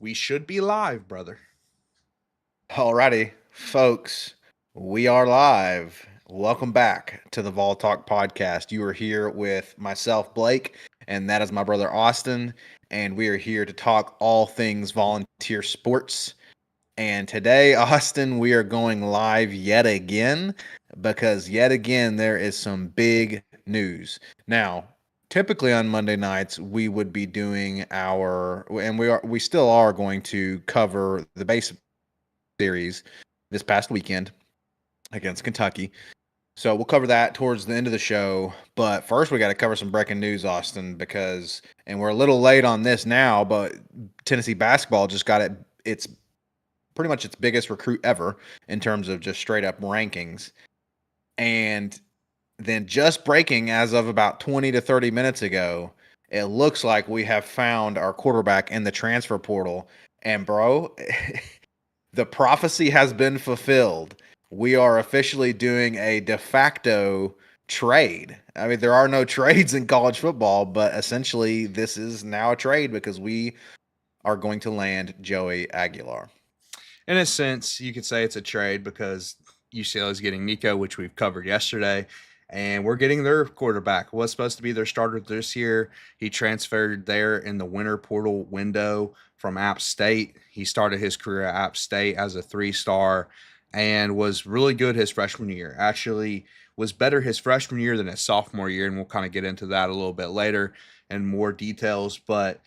We should be live, brother. Alrighty, folks, we are live. Welcome back to the Vol Talk podcast. You are here with myself, Blake, and that is my brother Austin, and we are here to talk all things volunteer sports. And today, Austin, we are going live yet again because yet again there is some big news. Now, typically on Monday nights we would be doing and we still are going to cover the base series this past weekend against Kentucky. So we'll cover that towards the end of the show. But first, we got to cover some breaking news, Austin, and we're a little late on this now, but Tennessee basketball just got it's pretty much its biggest recruit ever in terms of just straight up rankings. And then just breaking as of about 20 to 30 minutes ago, it looks like we have found our quarterback in the transfer portal. And bro, the prophecy has been fulfilled. We are officially doing a de facto trade. I mean, there are no trades in college football, but essentially this is now a trade because we are going to land Joey Aguilar. In a sense, you could say it's a trade because UCLA is getting Nico, which we've covered yesterday, and we're getting their quarterback. Was supposed to be their starter this year. He transferred there in the winter portal window from App State. He started his career at App State as a 3-star and was really good his freshman year. Actually, was better his freshman year than his sophomore year, and we'll kind of get into that a little bit later in more details. But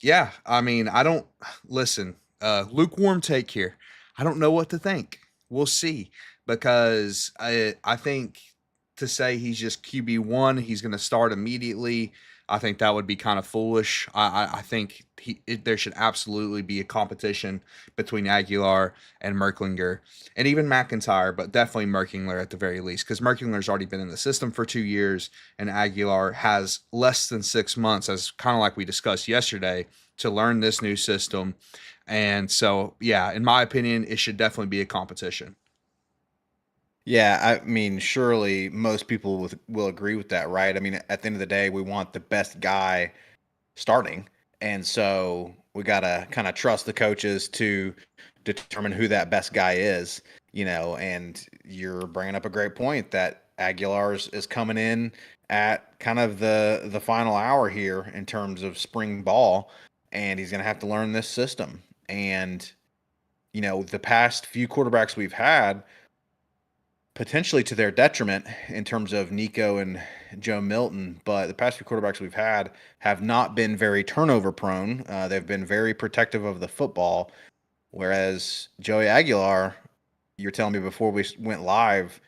yeah, I mean, I don't listen. Lukewarm take here. I don't know what to think. We'll see because I think to say he's just QB1, he's going to start immediately. I think that would be kind of foolish. I think there should absolutely be a competition between Aguilar and Merklinger and even McIntyre, but definitely Merklinger at the very least because Merklinger's already been in the system for 2 years and Aguilar has less than 6 months, as kind of like we discussed yesterday, to learn this new system. And so, yeah, in my opinion, it should definitely be a competition. Yeah, I mean, surely most people will agree with that, right? I mean, at the end of the day, we want the best guy starting. And so we got to kind of trust the coaches to determine who that best guy is, and you're bringing up a great point that Aguilar's is coming in at kind of the final hour here in terms of spring ball, and he's going to have to learn this system. And, the past few quarterbacks we've had, potentially to their detriment in terms of Nico and Joe Milton, but the past few quarterbacks we've had have not been very turnover prone. They've been very protective of the football, whereas Joey Aguilar, you're telling me before we went live,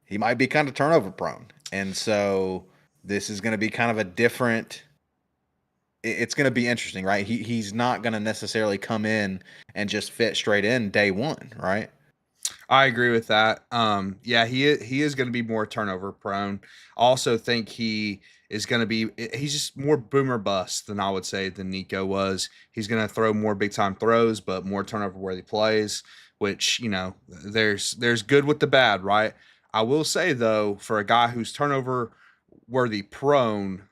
he might be kind of turnover prone. And so this is going to be kind of a different it's going to be interesting, right? He's not going to necessarily come in and just fit straight in day one, right? I agree with that. Yeah, he is going to be more turnover prone. I also think he is going to be he's just more boomer bust than I would say than Nico was. He's going to throw more big time throws, but more turnover worthy plays. Which there's good with the bad, right? I will say though, for a guy who's turnover worthy prone,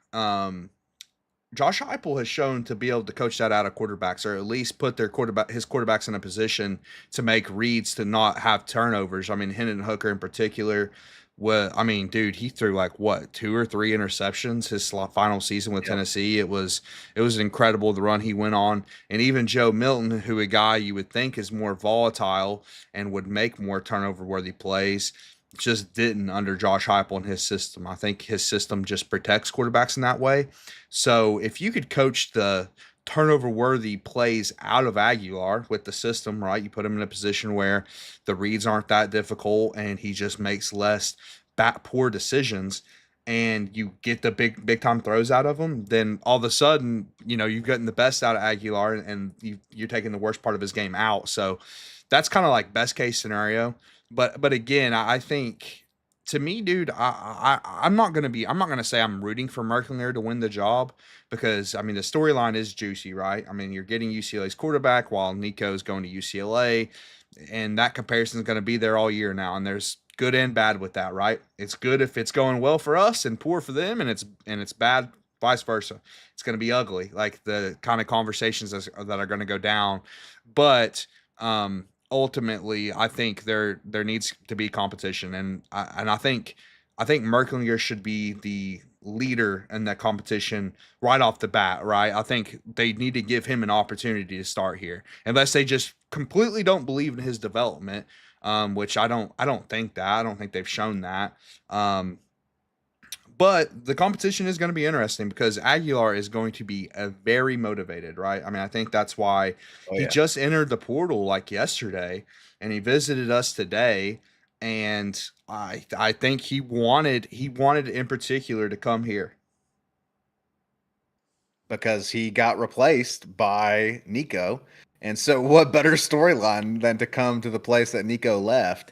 Josh Heupel has shown to be able to coach that out of quarterbacks, or at least put his quarterbacks in a position to make reads to not have turnovers. I mean, Hendon Hooker in particular. I mean, dude, he threw like what 2 or 3 interceptions his final season with Yep. Tennessee. It was incredible the run he went on, and even Joe Milton, who a guy you would think is more volatile and would make more turnover worthy plays, just didn't under Josh Heupel and his system. I think his system just protects quarterbacks in that way. So if you could coach the turnover worthy plays out of Aguilar with the system, right? You put him in a position where the reads aren't that difficult and he just makes less poor decisions and you get the big time throws out of him, then all of a sudden, you've gotten the best out of Aguilar and you're taking the worst part of his game out. So that's kind of like best case scenario. But again, I think to me, dude, I'm not gonna say I'm rooting for Merklinger to win the job because I mean the storyline is juicy, right? I mean you're getting UCLA's quarterback while Nico's going to UCLA, and that comparison is going to be there all year now. And there's good and bad with that, right? It's good if it's going well for us and poor for them, and it's bad vice versa. It's going to be ugly, like the kind of conversations that are going to go down. But ultimately, I think there needs to be competition, and I think Merklinger should be the leader in that competition right off the bat, right? I think they need to give him an opportunity to start here, unless they just completely don't believe in his development, which I don't. I don't think that. I don't think they've shown that. Um, but the competition is going to be interesting because Aguilar is going to be a very motivated, right? I mean, I think that's why Oh he yeah. just entered the portal like yesterday, and he visited us today, and I think he wanted in particular to come here. Because he got replaced by Nico. And so, what better storyline than to come to the place that Nico left?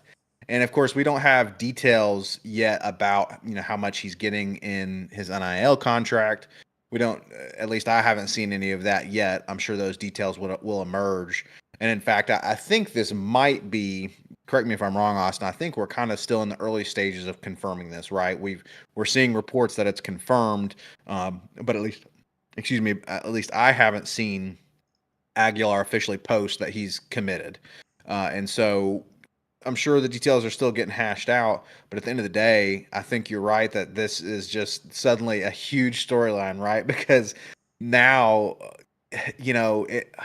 And of course, we don't have details yet about how much he's getting in his NIL contract. We don't, at least I haven't seen any of that yet. I'm sure those details will emerge. And in fact, I think this might be. Correct me if I'm wrong, Austin. I think we're kind of still in the early stages of confirming this, right? We're seeing reports that it's confirmed, but at least I haven't seen Aguilar officially post that he's committed. And so I'm sure the details are still getting hashed out. But at the end of the day, I think you're right that this is just suddenly a huge storyline, right? Because now, it.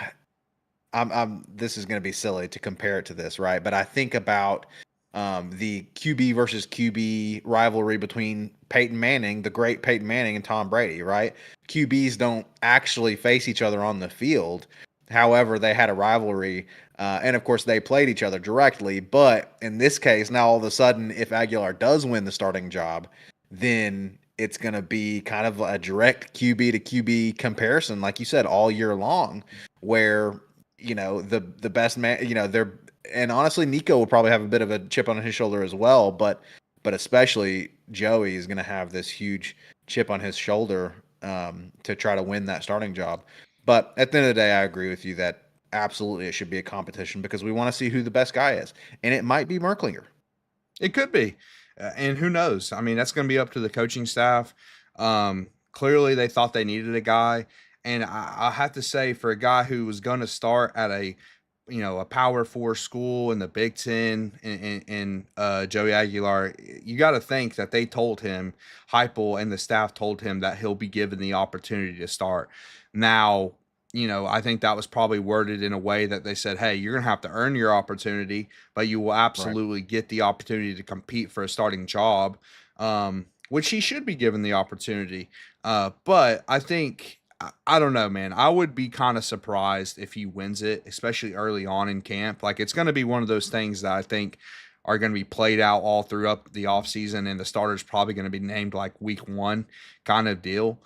This is going to be silly to compare it to this, right? But I think about the QB versus QB rivalry between Peyton Manning, the great Peyton Manning, and Tom Brady, right? QBs don't actually face each other on the field. However, they had a rivalry, and of course, they played each other directly. But in this case, now all of a sudden, if Aguilar does win the starting job, then it's going to be kind of a direct QB to QB comparison, like you said, all year long, where the best man, they're and honestly, Nico will probably have a bit of a chip on his shoulder as well, but especially Joey is going to have this huge chip on his shoulder to try to win that starting job. But at the end of the day, I agree with you that absolutely it should be a competition because we want to see who the best guy is, and it might be Merklinger. It could be, and who knows? I mean, that's going to be up to the coaching staff. Clearly, they thought they needed a guy, and I have to say, for a guy who was going to start at a Power Four school in the Big Ten, in Joey Aguilar, you got to think that they told him, Heupel and the staff told him that he'll be given the opportunity to start. Now, I think that was probably worded in a way that they said, "Hey, you're gonna have to earn your opportunity, but you will Right. absolutely get the opportunity to compete for a starting job," which he should be given the opportunity. But I think I don't know, man. I would be kind of surprised if he wins it, especially early on in camp. Like it's going to be one of those things that I think are going to be played out all throughout the offseason, and the starter's probably going to be named like week one kind of deal.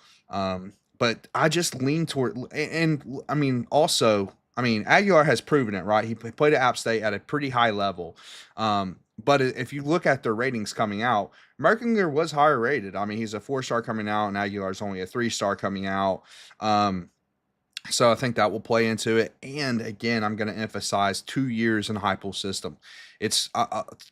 But I just lean toward, and I mean, also, I mean, Aguilar has proven it, right? He played at App State at a pretty high level. But if you look at their ratings coming out, Merkinger was higher rated. I mean, he's a 4-star coming out, and Aguilar's only a 3-star coming out. Um, so I think that will play into it. And again, I'm going to emphasize 2 years in the Heupel system. It's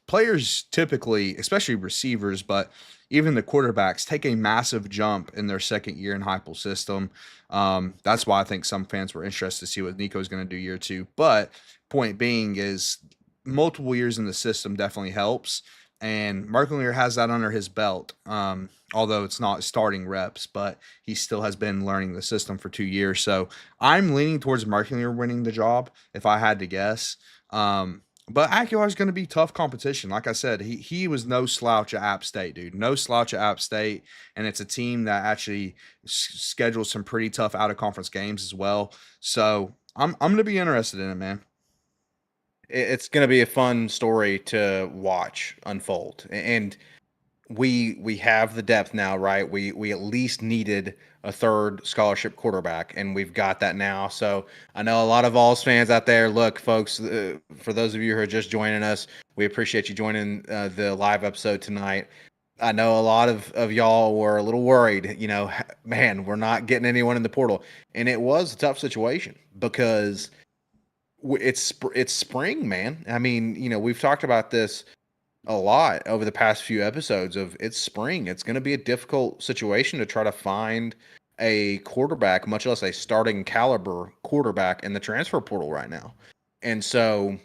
players typically, especially receivers, but even the quarterbacks take a massive jump in their second year in Heupel system. That's why I think some fans were interested to see what Nico's going to do year two. But point being is multiple years in the system definitely helps. And Merklinger has that under his belt. Although it's not starting reps, but he still has been learning the system for 2 years. So I'm leaning towards Merklinger winning the job if I had to guess. But Aguilar is going to be tough competition. Like I said, he was no slouch at App State, dude. No slouch at App State, and it's a team that actually schedules some pretty tough out of conference games as well. So I'm going to be interested in it, man. It's going to be a fun story to watch unfold, and we have the depth now, right? We at least needed a third scholarship quarterback, and we've got that now. So I know a lot of Vols fans out there. Look, folks, for those of you who are just joining us, we appreciate you joining the live episode tonight. I know a lot of y'all were a little worried. Man, we're not getting anyone in the portal, and it was a tough situation because it's spring, man. I mean, we've talked about this a lot over the past few episodes of it's spring. It's going to be a difficult situation to try to find a quarterback, much less a starting caliber quarterback in the transfer portal right now. And so,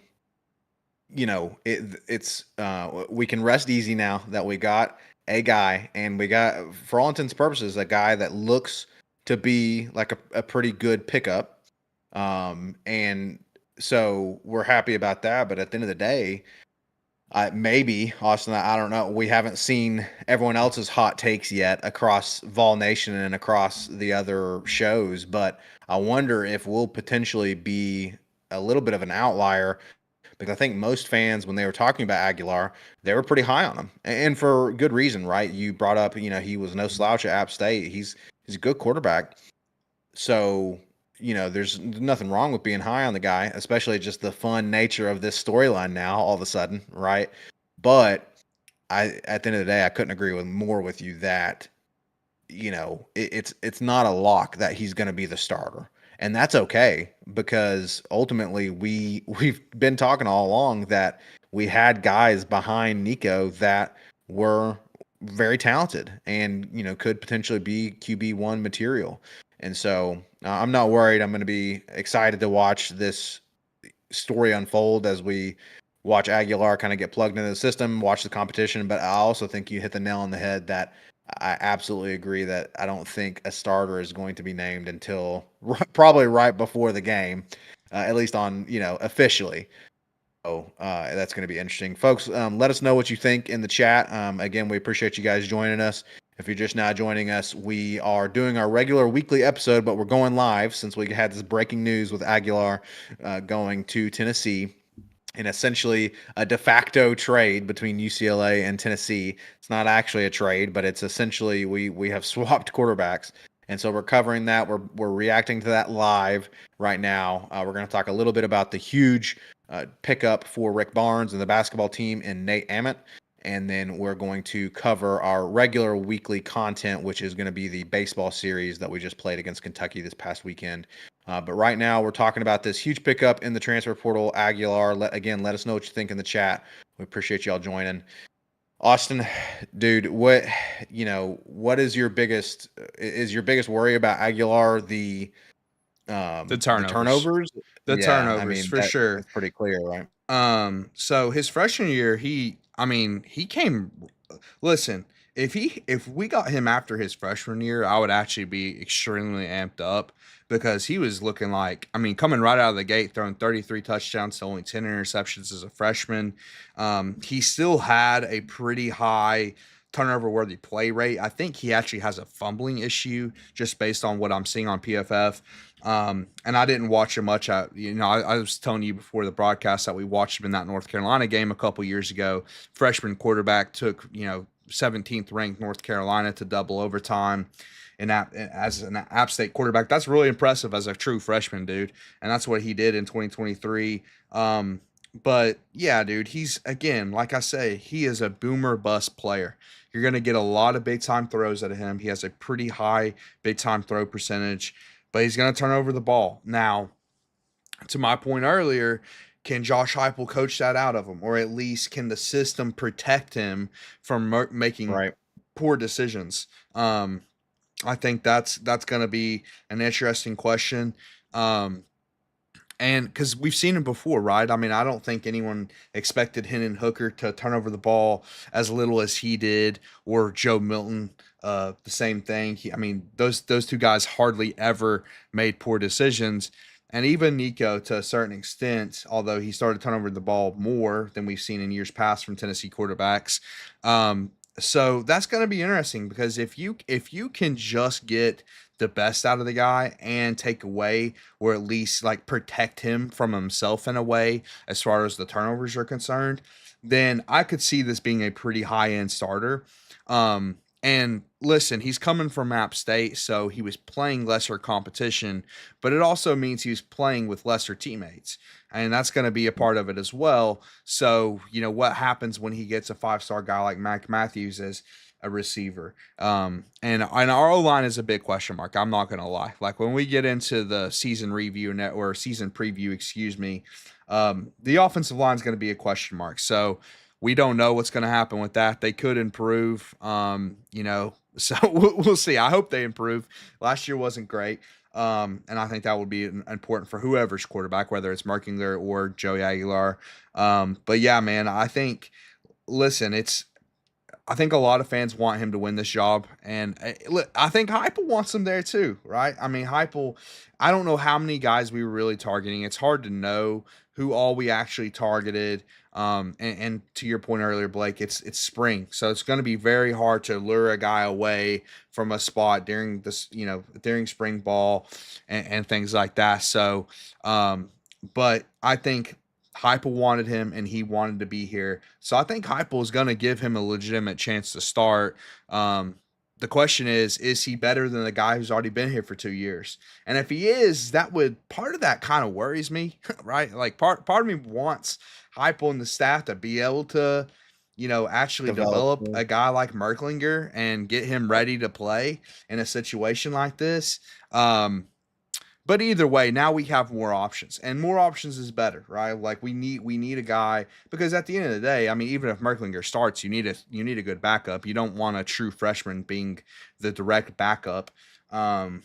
it's we can rest easy now that we got a guy, and we got, for all intents and purposes, a guy that looks to be like a pretty good pickup. And so we're happy about that. But at the end of the day, maybe Austin, I don't know. We haven't seen everyone else's hot takes yet across Vol Nation and across the other shows, but I wonder if we'll potentially be a little bit of an outlier, because I think most fans, when they were talking about Aguilar, they were pretty high on him, and for good reason, right? You brought up, he was no slouch at App State. He's a good quarterback. So, there's nothing wrong with being high on the guy, especially just the fun nature of this storyline now, all of a sudden, right? But at the end of the day, I couldn't agree more with you that, it's not a lock that he's going to be the starter. And that's okay, because ultimately we've been talking all along that we had guys behind Nico that were very talented and, could potentially be QB1 material. And so I'm not worried. I'm going to be excited to watch this story unfold as we watch Aguilar kind of get plugged into the system, watch the competition. But I also think you hit the nail on the head that I absolutely agree that I don't think a starter is going to be named until probably right before the game, at least on, officially. So that's going to be interesting. Folks, let us know what you think in the chat. Again, we appreciate you guys joining us. If you're just now joining us, we are doing our regular weekly episode, but we're going live since we had this breaking news with Aguilar going to Tennessee, and essentially a de facto trade between UCLA and Tennessee. It's not actually a trade, but it's essentially we have swapped quarterbacks. And so we're covering that. We're reacting to that live right now. We're going to talk a little bit about the huge pickup for Rick Barnes and the basketball team and Nate Ament. And then we're going to cover our regular weekly content, which is going to be the baseball series that we just played against Kentucky this past weekend. But right now we're talking about this huge pickup in the transfer portal, Aguilar. Let us know what you think in the chat. We appreciate y'all joining. Austin, dude, what is your biggest worry about Aguilar? The Turnovers. The Yeah, I turnovers mean, for sure. that's pretty clear, right? So his freshman year, he came. Listen, if we got him after his freshman year, I would actually be extremely amped up, because he was looking like, coming right out of the gate, throwing 33 touchdowns to only 10 interceptions as a freshman. He still had a pretty high turnover worthy play rate. I think he actually has a fumbling issue just based on what I'm seeing on PFF. And I didn't watch him much. I was telling you before the broadcast that we watched him in that North Carolina game a couple years ago. Freshman quarterback took, 17th ranked North Carolina to double overtime. And as an App State quarterback, that's really impressive as a true freshman, dude. And that's what he did in 2023. But yeah, dude, he's, again, like I say, he is a boomer bust player. You're going to get a lot of big time throws out of him. He has a pretty high big time throw percentage, but he's going to turn over the ball. Now, to my point earlier, can Josh Heupel coach that out of him? Or at least can the system protect him from making Right. poor decisions? I think that's going to be an interesting question. And because we've seen him before, right? I don't think anyone expected Hendon Hooker to turn over the ball as little as he did, or Joe Milton, the same thing. Those two guys hardly ever made poor decisions. And even Nico, to a certain extent, although he started turning over the ball more than we've seen in years past from Tennessee quarterbacks. So that's going to be interesting, because if you can just get the best out of the guy and take away, or at least like protect him from himself in a way as far as the turnovers are concerned, then I could see this being a pretty high end starter. And listen, he's coming from App State, so he was playing lesser competition, but it also means he was playing with lesser teammates. And that's going to be a part of it as well. So, what happens when he gets a 5-star guy like Mac Matthews as a receiver? And our O-line is a big question mark. I'm not going to lie. Like, when we get into the season review or season preview, excuse me, the offensive line is going to be a question mark. So we don't know what's going to happen with that. They could improve, so we'll see. I hope they improve. Last year wasn't great. And I think that would be important for whoever's quarterback, whether it's Merklinger or Joey Aguilar. But yeah, man, listen, I think a lot of fans want him to win this job, and look, I think Heupel wants him there too, right? I mean, Heupel. I don't know how many guys we were really targeting. It's hard to know who all we actually targeted. And to your point earlier, Blake, it's spring, so it's going to be very hard to lure a guy away from a spot during this, during spring ball and things like that. So, but I think Heupel wanted him and he wanted to be here. So I think Heupel is going to give him a legitimate chance to start. The question is he better than the guy who's already been here for 2 years? And if he is, part of that kind of worries me, right? Like part of me wants Heupel and the staff to be able to, actually develop Development. a guy like Merklinger and get him ready to play in a situation like this. But either way, now we have more options, and more options is better, right? Like we need a guy, because at the end of the day, I mean, even if Merklinger starts, you need a good backup. You don't want a true freshman being the direct backup. Um,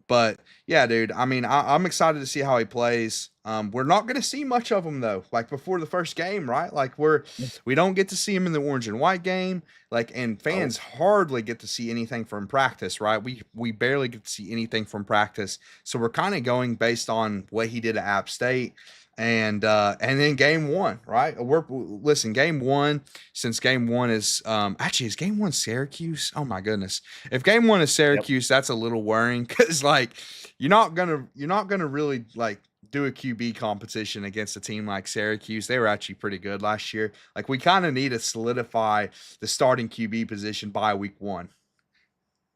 but yeah, dude, I mean, I'm excited to see how he plays. We're not going to see much of him though, like before the first game, right? Like we don't get to see him in the orange and white game, like, and Oh, fans hardly get to see anything from practice, right? We barely get to see anything from practice, so we're kind of going based on what he did at App State. And then game one, right? Listen, game one, since game one is game one Syracuse? Oh my goodness. If game one is yep. Syracuse, that's a little worrying because like you're not gonna really like do a QB competition against a team like Syracuse. They were actually pretty good last year. Like we kind of need to solidify the starting QB position by week one.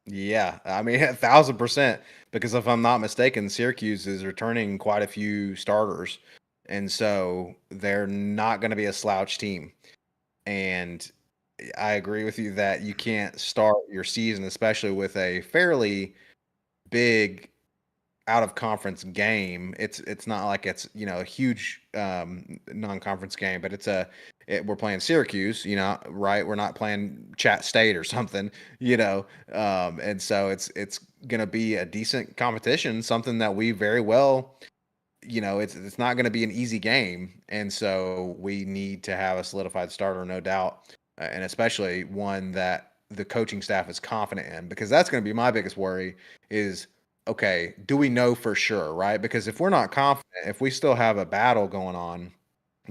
Yeah, I mean 1,000%. Because if I'm not mistaken, Syracuse is returning quite a few starters, and so they're not going to be a slouch team. And I agree with you that you can't start your season, especially with a fairly big out of conference game. It's not like it's a huge non conference game, but we're playing Syracuse, right? We're not playing Chat State or something, and so it's gonna be a decent competition, something that we very well. It's not going to be an easy game, and so we need to have a solidified starter, no doubt, and especially one that the coaching staff is confident in, because that's going to be my biggest worry. Is okay, do we know for sure, right? Because if we're not confident, if we still have a battle going on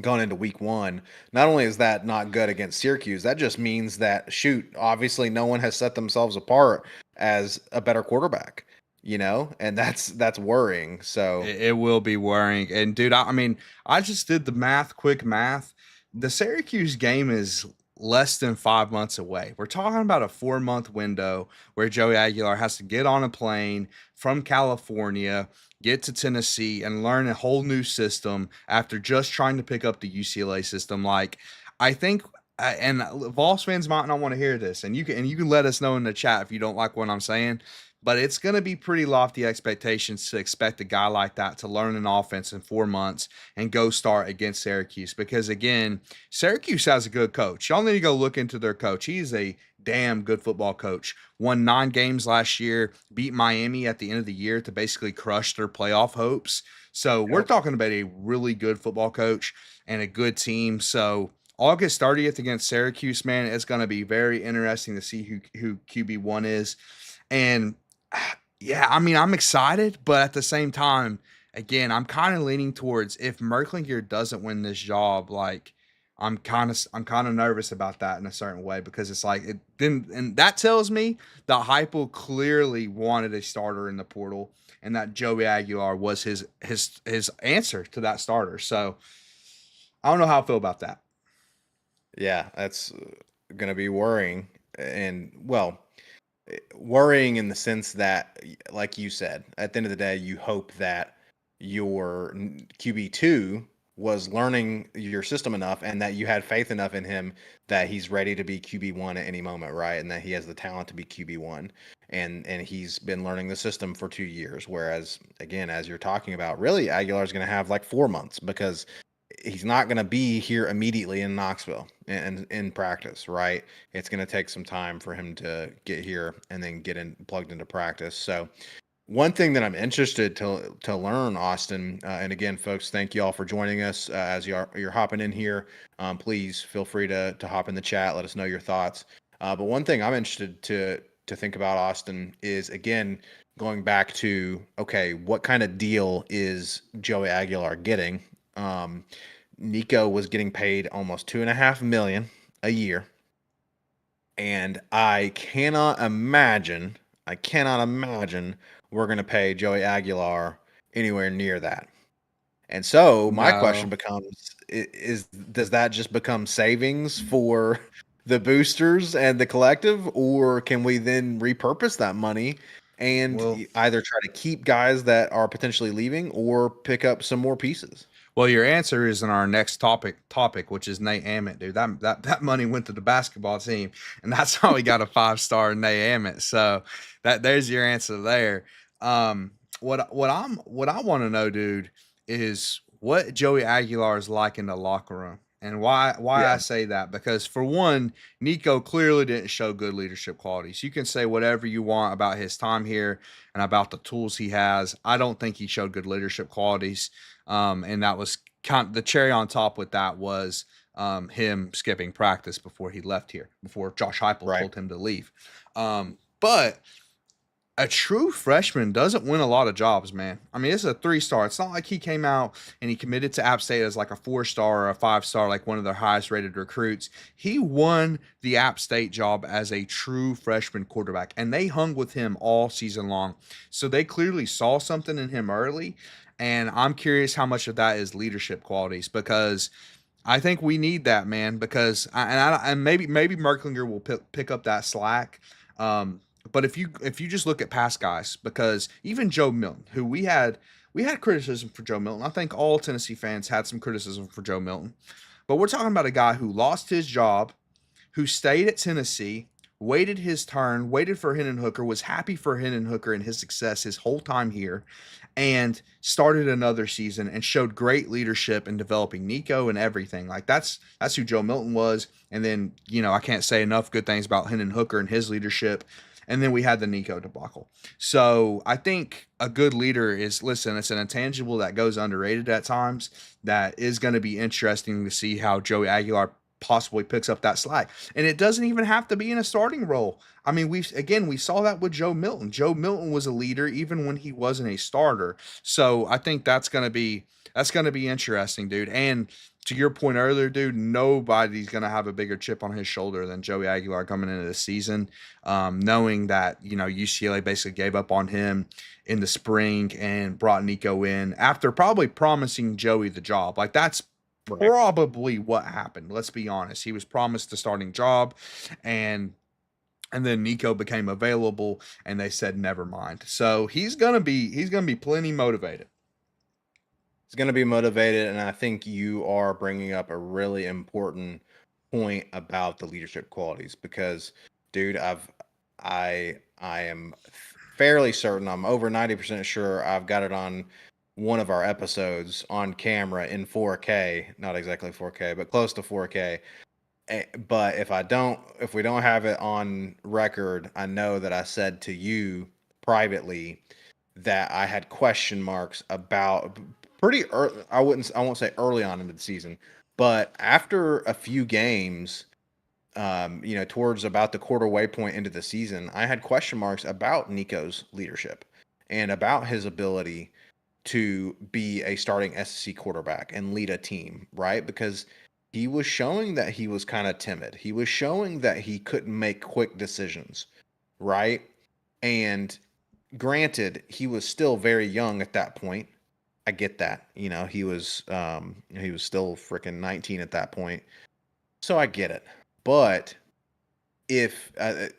going into week one, not only is that not good against Syracuse, that just means that shoot, obviously no one has set themselves apart as a better quarterback, and that's worrying. So It will be worrying. And dude, I mean, I just did the quick math. The Syracuse game is less than 5 months away. We're talking about a 4 month window where Joey Aguilar has to get on a plane from California, get to Tennessee, and learn a whole new system after just trying to pick up the UCLA system. Like, I think. And Vols fans might not want to hear this, and you can let us know in the chat if you don't like what I'm saying. But it's going to be pretty lofty expectations to expect a guy like that to learn an offense in 4 months and go start against Syracuse. Because again, Syracuse has a good coach. Y'all need to go look into their coach. He's a damn good football coach. Won 9 games last year, beat Miami at the end of the year to basically crush their playoff hopes. So we're yep. talking about a really good football coach and a good team. So August 30th against Syracuse, man, it's going to be very interesting to see who QB1 is. And yeah, I mean, I'm excited, but at the same time, again, I'm kind of leaning towards if Merklinger doesn't win this job, like I'm kind of nervous about that in a certain way because it's like it then and that tells me that Heupel clearly wanted a starter in the portal and that Joey Aguilar was his answer to that starter. So I don't know how I feel about that. Yeah, that's gonna be worrying, and well, worrying in the sense that, like you said, at the end of the day, you hope that your QB2 was learning your system enough, and that you had faith enough in him that he's ready to be QB1 at any moment, right? And that he has the talent to be QB1, and he's been learning the system for 2 years. Whereas, again, as you're talking about, really Aguilar's going to have like 4 months because he's not going to be here immediately in Knoxville. and in practice, right? It's going to take some time for him to get here and then get in plugged into practice. So one thing that I'm interested to learn, Austin, and again, folks, thank you all for joining us as you're hopping in here. Please feel free to hop in the chat. Let us know your thoughts. But one thing I'm interested to think about, Austin, is again going back to okay, what kind of deal is Joey Aguilar getting? Um, Nico was getting paid almost 2.5 million a year, and I cannot imagine we're going to pay Joey Aguilar anywhere near that. And so my question No. becomes: is does that just become savings for the boosters and the collective, or can we then repurpose that money and Well, either try to keep guys that are potentially leaving or pick up some more pieces? Well, your answer is in our next topic, which is Nate Hammett, dude. That money went to the basketball team, and that's how we got a 5-star Nate Hammett. So there's your answer there. What I want to know, dude, is what Joey Aguilar is like in the locker room, and why Yeah, I say that, because for one, Nico clearly didn't show good leadership qualities. You can say whatever you want about his time here and about the tools he has. I don't think he showed good leadership qualities. And that was the cherry on top with that was him skipping practice before he left here, before Josh Heupel right. told him to leave. But a true freshman doesn't win a lot of jobs, man. I mean, it's a 3-star. It's not like he came out and he committed to App State as like a 4-star or a 5-star, like one of their highest rated recruits. He won the App State job as a true freshman quarterback, and they hung with him all season long. So they clearly saw something in him early. And I'm curious how much of that is leadership qualities, because I think we need that, man. Because and maybe Merklinger will pick up that slack. But if you just look at past guys, because even Joe Milton, who we had criticism for Joe Milton. I think all Tennessee fans had some criticism for Joe Milton. But we're talking about a guy who lost his job, who stayed at Tennessee, waited his turn, waited for Hendon Hooker, was happy for Hendon Hooker and his success his whole time here, and started another season and showed great leadership in developing Nico and everything. Like that's who Joe Milton was. And then, I can't say enough good things about Hendon Hooker and his leadership. And then we had the Nico debacle. So I think a good leader is, listen, it's an intangible that goes underrated at times, that is going to be interesting to see how Joey Aguilar possibly picks up that slack. And it doesn't even have to be in a starting role. I mean, we saw that with Joe Milton. Joe Milton was a leader even when he wasn't a starter. So I think that's gonna be interesting, dude. And to your point earlier, dude, nobody's gonna have a bigger chip on his shoulder than Joey Aguilar coming into the season, knowing that UCLA basically gave up on him in the spring and brought Nico in after probably promising Joey the job. Like that's Right. probably what happened. Let's be honest. He was promised the starting job, and then Nico became available, and they said never mind. So he's gonna be plenty motivated. It's going to be motivated, and I think you are bringing up a really important point about the leadership qualities because, dude, I am fairly certain, I'm over 90% sure I've got it on one of our episodes on camera in 4K, not exactly 4K, but close to 4K. But if we don't have it on record, I know that I said to you privately that I had question marks about pretty early. I won't say early on into the season, but after a few games, towards about the quarter way point into the season, I had question marks about Nico's leadership and about his ability to be a starting SEC quarterback and lead a team, right? Because he was showing that he was kind of timid. He was showing that he couldn't make quick decisions, right? And granted, he was still very young at that point. I get that. He was still freaking 19 at that point. So I get it. But if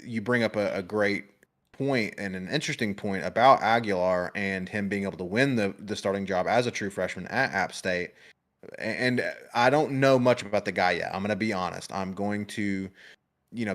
you bring up a great point and an interesting point about Aguilar and him being able to win the starting job as a true freshman at App State, and I don't know much about the guy yet. I'm going to be honest. I'm going to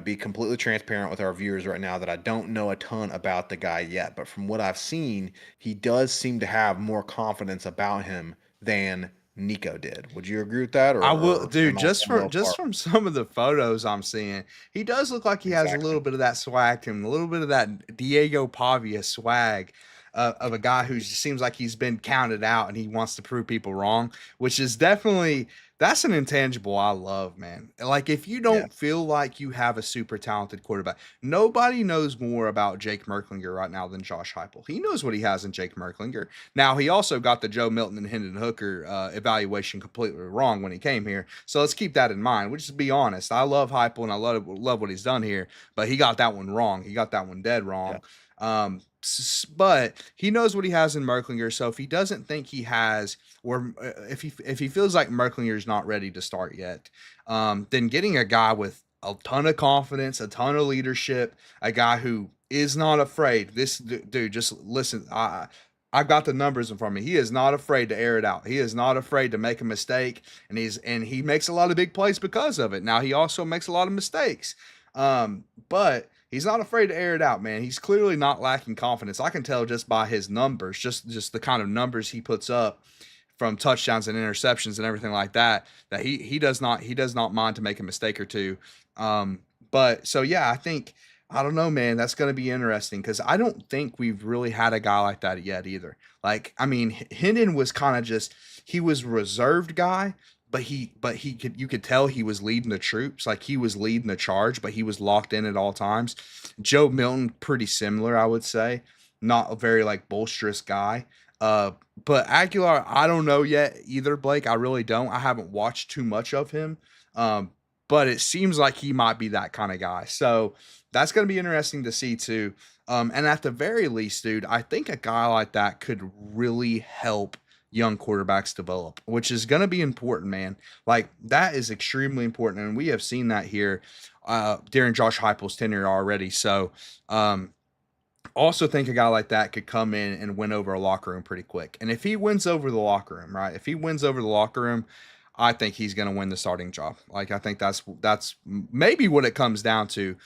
be completely transparent with our viewers right now that I don't know a ton about the guy yet. But from what I've seen, he does seem to have more confidence about him than Nico did. Would you agree with that, I will, or dude. am I going a little Just far? from some of the photos I'm seeing, he does look like he has a Exactly. little bit of that swag to him, a little bit of that Diego Pavia swag of a guy who just seems like he's been counted out and he wants to prove people wrong, which is definitely that's an intangible I love, man. Like if you Yeah. don't feel like you have a super talented quarterback, nobody knows more about Jake Merklinger right now than Josh Heupel. He knows what he has in Jake Merklinger. Now he also got the Joe Milton and Hendon Hooker evaluation completely wrong when he came here. So let's keep that in mind. We'll just be honest. I love Heupel and I love what he's done here, but he got that one wrong. He got that one dead Yeah. wrong. But he knows what he has in Merklinger. So if he doesn't think he has, or if he feels like Merklinger's not ready to start yet, then getting a guy with a ton of confidence, a ton of leadership, a guy who is not afraid. This dude, just listen. I've got the numbers in front of me. He is not afraid to air it out. He is not afraid to make a mistake, and he makes a lot of big plays because of it. Now he also makes a lot of mistakes, but he's not afraid to air it out, man. He's clearly not lacking confidence. I can tell just by his numbers, just the kind of numbers he puts up from touchdowns and interceptions and everything like that. That he does not mind to make a mistake or two. But so yeah, I don't know, man. That's going to be interesting because I don't think we've really had a guy like that yet either. Like, I mean, Hendon was kind of just he was reserved guy, but he could you could tell he was leading the troops, like he was leading the charge, but he was locked in at all times. Joe Milton, pretty similar, I would say, not a very like bolsterous guy. Uh, but Aguilar, I don't know yet either, Blake. I really don't. I haven't watched too much of him. Um, but it seems like he might be that kind of guy. So that's going to be interesting to see too. And at the very least, dude, I think a guy like that could really help young quarterbacks develop, which is going to be important, man. Like that is extremely important, and we have seen that here during Josh Heupel's tenure already. So, also think a guy like that could come in and win over a locker room pretty quick. And if he wins over the locker room, right? If he wins over the locker room, I think he's going to win the starting job. Like I think that's maybe what it comes down to.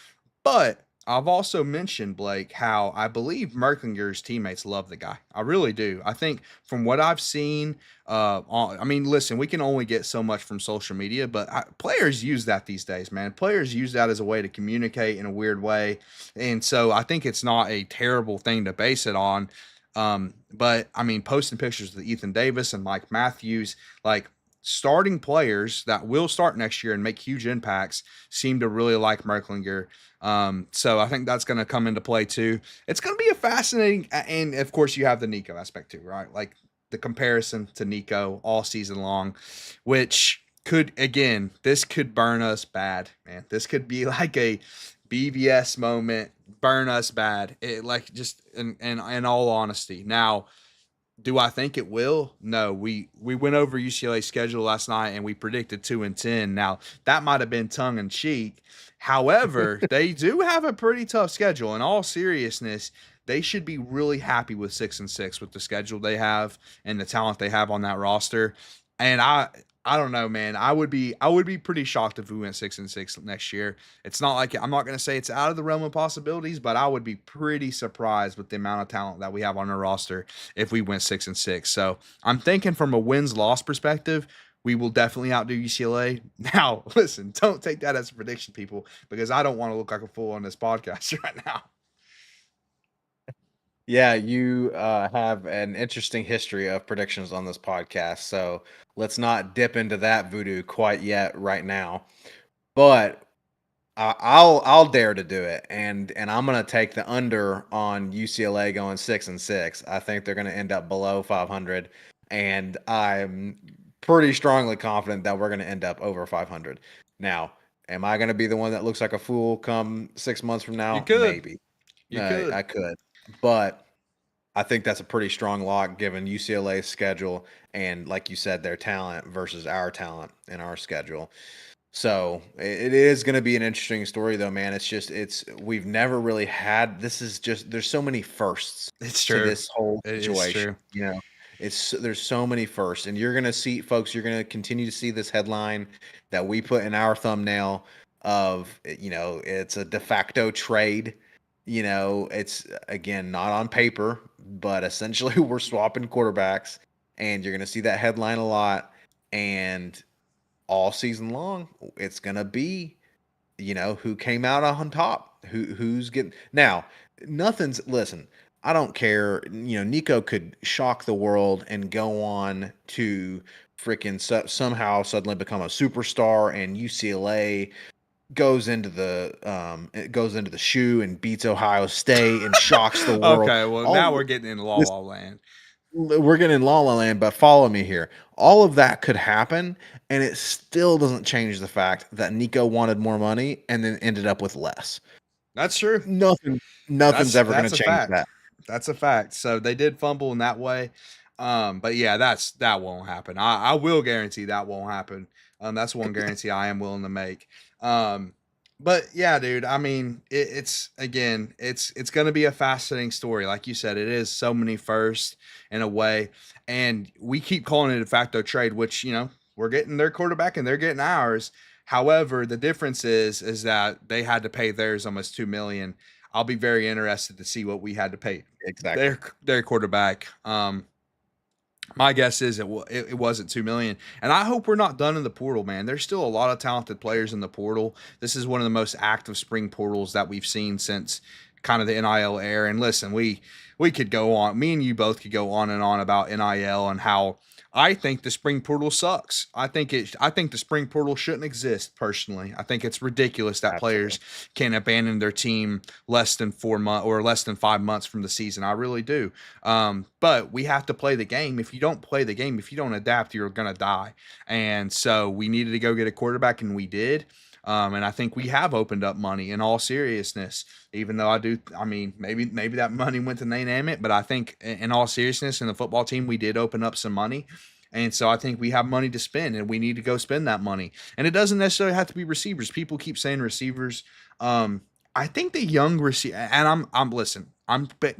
But I've also mentioned, Blake, how I believe Merklinger's teammates love the guy. I really do. I think from what I've seen, I mean, listen, we can only get so much from social media, but players use that these days, man. Players use that as a way to communicate in a weird way. And so I think it's not a terrible thing to base it on. But I mean, posting pictures of Ethan Davis and Mike Matthews, like starting players that will start next year and make huge impacts, seem to really like Merklinger. So I think that's going to come into play too. It's going to be a fascinating, and of course you have the Nico aspect too, right? Like the comparison to Nico all season long, which could again, this could burn us bad, man. This could be like a BVS moment, burn us bad. It like just in all honesty. Now, do I think it will? No. We went over UCLA's schedule last night and we predicted 2-10. Now that might have been tongue in cheek. However, they do have a pretty tough schedule. In all seriousness, they should be really happy with 6-6 with the schedule they have and the talent they have on that roster. And I don't know, man. I would be pretty shocked if we went 6-6 next year. It's not like I'm not going to say it's out of the realm of possibilities, but I would be pretty surprised with the amount of talent that we have on our roster if we went 6-6. So I'm thinking from a wins loss perspective, we will definitely outdo UCLA. Now, listen, don't take that as a prediction, people, because I don't want to look like a fool on this podcast right now. Yeah, you have an interesting history of predictions on this podcast, so let's not dip into that voodoo quite yet right now. But I'll dare to do it, and I'm gonna take the under on UCLA going 6-6. I think they're gonna end up below 500, and I'm pretty strongly confident that we're gonna end up over 500. Now, am I gonna be the one that looks like a fool come 6 months from You now? could. Maybe. You could. I could, but I think that's a pretty strong lock given UCLA's schedule and, like you said, their talent versus our talent in our schedule. So it is going to be an interesting story, though, man. It's we've never really had. This is just there's so many firsts It's to true. this whole It is situation. true. There's so many firsts, and you're gonna see, folks. You're gonna continue to see this headline that we put in our thumbnail of it's a de facto trade. It's again not on paper, but essentially we're swapping quarterbacks, and you're gonna see that headline a lot. And all season long, it's gonna be, who came out on top, who's getting now. Nothing's listen. I don't care. Nico could shock the world and go on to freaking somehow suddenly become a superstar, and UCLA goes into the shoe and beats Ohio State and shocks the world. Okay, well All now of we're getting in La this La Land. we're getting in La La Land, but follow me here. All of that could happen, and it still doesn't change the fact that Nico wanted more money and then ended up with less. That's true. Nothing, nothing's ever going That's to a change fact. that. That's a fact. So they did fumble in that way. But yeah, that won't happen. I will guarantee that won't happen. That's one guarantee I am willing to make. Um, but yeah, dude, I mean, it's again, it's gonna be a fascinating story. Like you said, it is so many firsts in a way. And we keep calling it a de facto trade, which, we're getting their quarterback and they're getting ours. However, the difference is that they had to pay theirs almost 2 million. I'll be very interested to see what we had to pay Exactly. their quarterback. My guess is it wasn't 2 million, and I hope we're not done in the portal, man. There's still a lot of talented players in the portal. This is one of the most active spring portals that we've seen since kind of the NIL era. And listen, we could go on. Me and you both could go on and on about NIL and how I think the spring portal sucks. I think the spring portal shouldn't exist personally. I think it's ridiculous that players Absolutely. can abandon their team less than 4 months or less than 5 months from the season. I really do. But we have to play the game. If you don't play the game, if you don't adapt, you're gonna die. And so we needed to go get a quarterback, and we did. And I think we have opened up money in all seriousness. Even though I mean, maybe that money went to name it, but I think in all seriousness, in the football team, we did open up some money. And so I think we have money to spend, and we need to go spend that money. And it doesn't necessarily have to be receivers. People keep saying receivers. I think the young receiver, and I'm listen,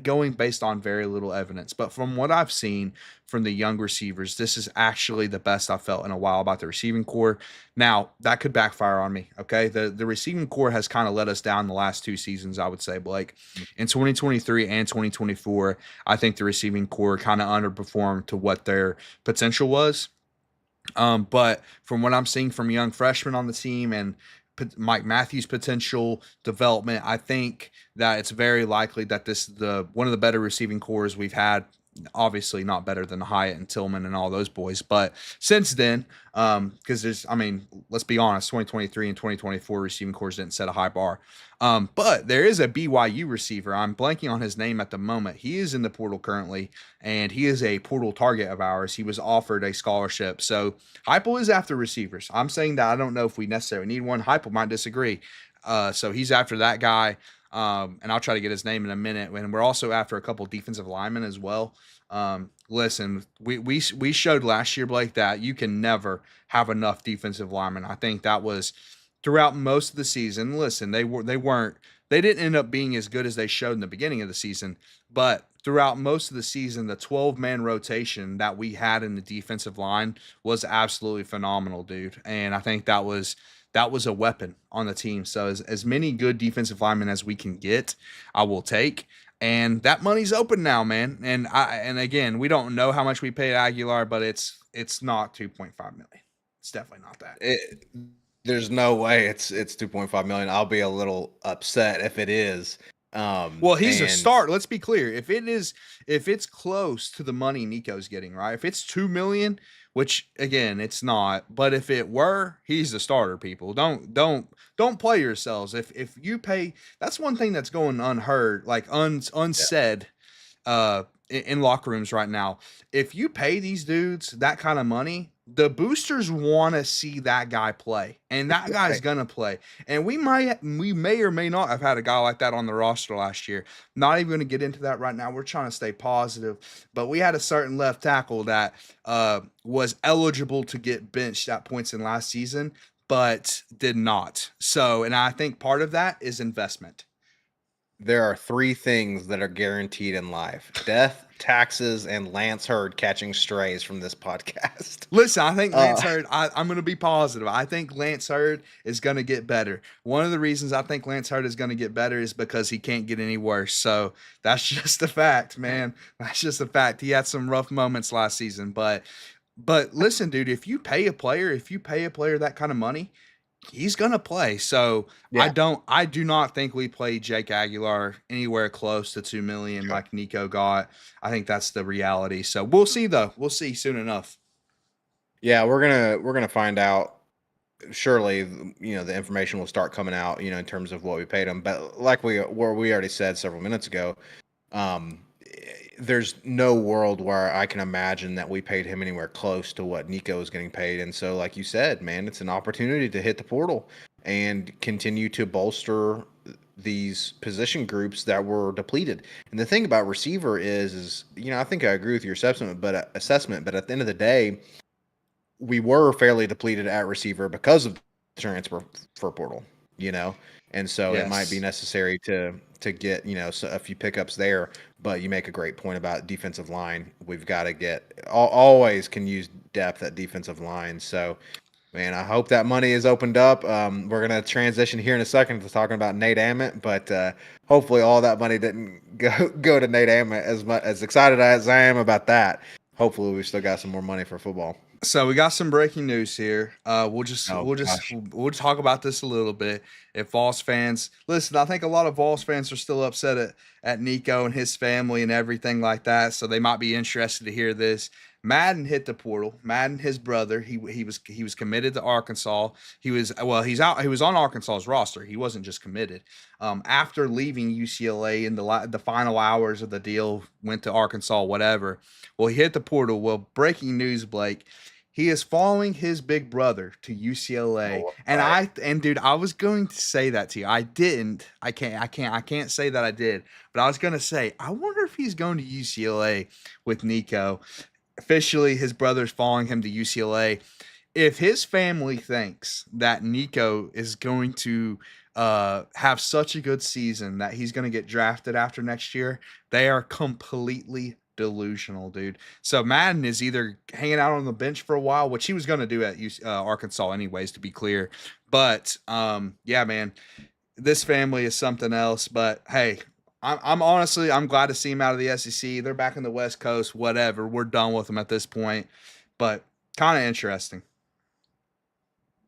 going based on very little evidence, but from what I've seen from the young receivers, this is actually the best I've felt in a while about the receiving core. Now that could backfire on me. Okay, the receiving core has kind of let us down the last 2 seasons. I would say, Blake, in 2023 and 2024, I think the receiving core kind of underperformed to what their potential was. But from what I'm seeing from young freshmen on the team and Mike Matthews' potential development, I think that it's very likely that this is the one of the better receiving cores we've had. Obviously, not better than Hyatt and Tillman and all those boys, but since then, because I mean, let's be honest, 2023 and 2024 receiving cores didn't set a high bar. But there is a BYU receiver. I'm blanking on his name at the moment. He is in the portal currently, and he is a portal target of ours. He was offered a scholarship. So Heupel is after receivers. I'm saying that I don't know if we necessarily need one. Heupel might disagree. So he's after that guy. And I'll try to get his name in a minute. And we're also after a couple defensive linemen as well. Listen, we showed last year, Blake, that you can never have enough defensive linemen. I think that was throughout most of the season. Listen, they didn't end up being as good as they showed in the beginning of the season, but throughout most of the season, the 12-man rotation that we had in the defensive line was absolutely phenomenal, dude. And I think that was a weapon on the team. So as many good defensive linemen as we can get, I will take. And that money's open now, man. And again, we don't know how much we paid Aguilar, but it's not 2.5 million. It's definitely not that. There's no way it's 2.5 million. I'll be a little upset if it is. Well, he's a And start. Let's be clear. If it's close to the money Nico's getting, right? If it's 2 million, which again it's not, but if it were, he's the starter. People don't play yourselves. If you pay, that's one thing that's going unheard, like yeah, unsaid in locker rooms right now. If you pay these dudes that kind of money, the boosters want to see that guy play, and that guy's right. gonna play. And we may or may not have had a guy like that on the roster last year. Not even gonna get into that right now. We're trying to stay positive, but we had a certain left tackle that was eligible to get benched at points in last season, but did not. So, and I think part of that is investment. There are three things that are guaranteed in life: death, taxes, and Lance Hurd catching strays from this podcast. Listen, I think Lance Uh, Hurd, I'm going to be positive. I think Lance Hurd is going to get better. One of the reasons I think Lance Hurd is going to get better is because he can't get any worse. So that's just a fact, man. That's just a fact. He had some rough moments last season, but But listen, dude, if you pay a player that kind of money, he's gonna play. So Yeah, I do not think we play Jake Aguilar anywhere close to 2 million sure. like Nico got. I think that's the reality. So we'll see though. We'll see soon enough. Yeah, we're gonna find out. Surely, the information will start coming out, in terms of what we paid him. But like we already said several minutes ago, there's no world where I can imagine that we paid him anywhere close to what Nico is getting paid. And so, like you said, man, it's an opportunity to hit the portal and continue to bolster these position groups that were depleted. And the thing about receiver is I think I agree with your assessment, but at the end of the day, we were fairly depleted at receiver because of the transfer for portal, you know, and so it might be Yes. necessary to get a few pickups there. But you make a great point about defensive line. We've got to always can use depth at defensive line. So man, I hope that money is opened up. We're gonna transition here in a second to talking about Nate Ammett, but hopefully all that money didn't go to Nate Ammett. As excited as I am about that, hopefully we still got some more money for football. So we got some breaking news here. We'll just Oh we'll just gosh. we'll talk about this a little bit. If Vols fans listen, I think a lot of Vols fans are still upset at Nico and his family and everything like that. So they might be interested to hear this. Madden hit the portal. Madden, his brother, he was committed to Arkansas. He's out. He was on Arkansas's roster. He wasn't just committed. After leaving UCLA in the final hours of the deal, went to Arkansas, whatever. Well, he hit the portal. Well, breaking news, Blake. He is following his big brother to UCLA. Oh, And right. dude, I was going to say that to you. I didn't. I can't say that I did. But I was going to say, I wonder if he's going to UCLA with Nico. Officially, his brother's following him to UCLA. If his family thinks that Nico is going to have such a good season that he's going to get drafted after next year, they are completely delusional, dude. So Madden is either hanging out on the bench for a while, which he was going to do at Arkansas anyways, to be clear. But yeah, man, this family is something else. But hey, I'm honestly I'm glad to see him out of the SEC. They're back in the West Coast. Whatever, we're done with them at this point. But kind of interesting.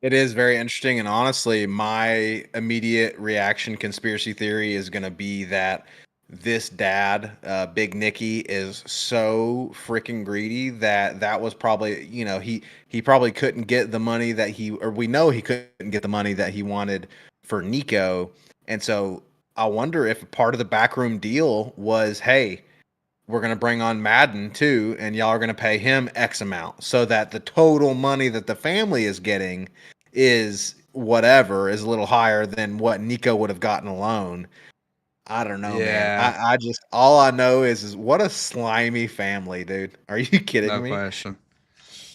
It is very interesting, and honestly, my immediate reaction conspiracy theory is going to be that this dad, Big Nicky, is so freaking greedy that was probably he probably couldn't get the money that we know he couldn't get the money that he wanted for Nico, and so I wonder if part of the backroom deal was, hey, we're going to bring on Madden too, and y'all are going to pay him X amount so that the total money that the family is getting is a little higher than what Nico would have gotten alone. I don't know, man. Yeah, I just all I know is what a slimy family, dude. Are you kidding no me? question.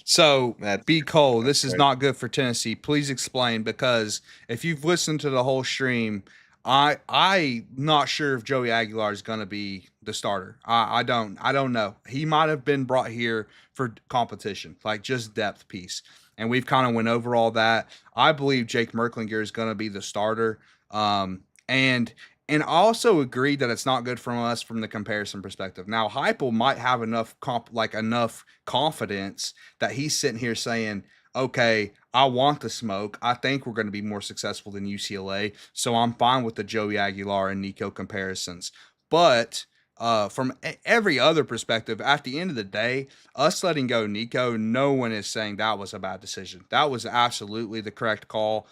So, That's B. Cole, this is crazy. not good for Tennessee. Please explain, because if you've listened to the whole stream, I not sure if Joey Aguilar is going to be the starter. I don't know. He might have been brought here for competition, like just depth piece, and we've kind of went over all that. I believe Jake Merklinger is going to be the starter. And I also agree that it's not good from us from the comparison perspective. Now, Heupel might have enough confidence that he's sitting here saying, "Okay, I want the smoke. I think we're going to be more successful than UCLA, so I'm fine with the Joey Aguilar and Nico comparisons." But from every other perspective, at the end of the day, us letting go Nico, no one is saying that was a bad decision. That was absolutely the correct call.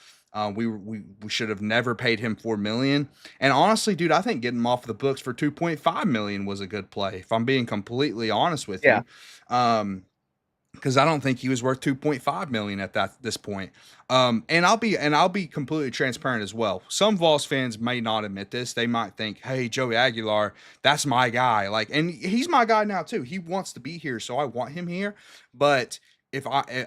We should have never paid him 4 million. And honestly, dude, I think getting him off the books for 2.5 million was a good play. If I'm being completely honest with Yeah. you, because I don't think he was worth 2.5 million at this point. And I'll be completely transparent as well. Some Vols fans may not admit this. They might think, "Hey, Joey Aguilar, that's my guy." Like, and he's my guy now too. He wants to be here, so I want him here. But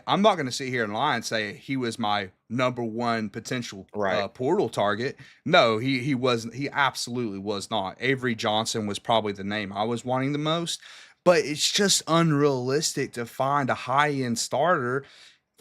I'm not going to sit here and lie and say he was my number one potential Right. portal target. No, he wasn't. He absolutely was not. Avery Johnson was probably the name I was wanting the most, but it's just unrealistic to find a high end starter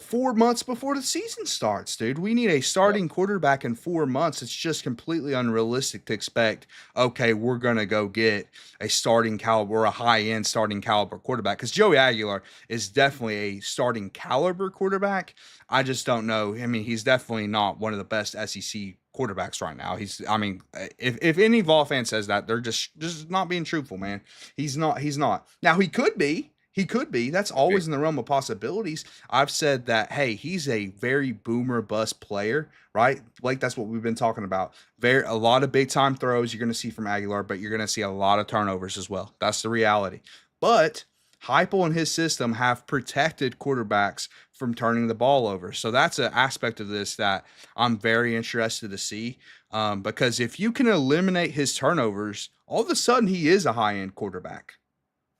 4 months before the season starts, dude. We need a Yep. starting quarterback in 4 months. It's just completely unrealistic to expect, okay, we're going to go get a starting caliber or a high end starting caliber quarterback. Because Joey Aguilar is definitely a starting caliber quarterback. I just don't know. I mean, he's definitely not one of the best SEC quarterbacks right now. I mean, if any Vol fan says that, they're just not being truthful, man. He's not. Now, he could be. He could be. That's always in the realm of possibilities. I've said that, hey, he's a very boomer bust player, right? Like that's what we've been talking about. A lot of big time throws you're going to see from Aguilar, but you're going to see a lot of turnovers as well. That's the reality. But Heupel and his system have protected quarterbacks from turning the ball over. So that's an aspect of this that I'm very interested to see. Because if you can eliminate his turnovers, all of a sudden he is a high end quarterback.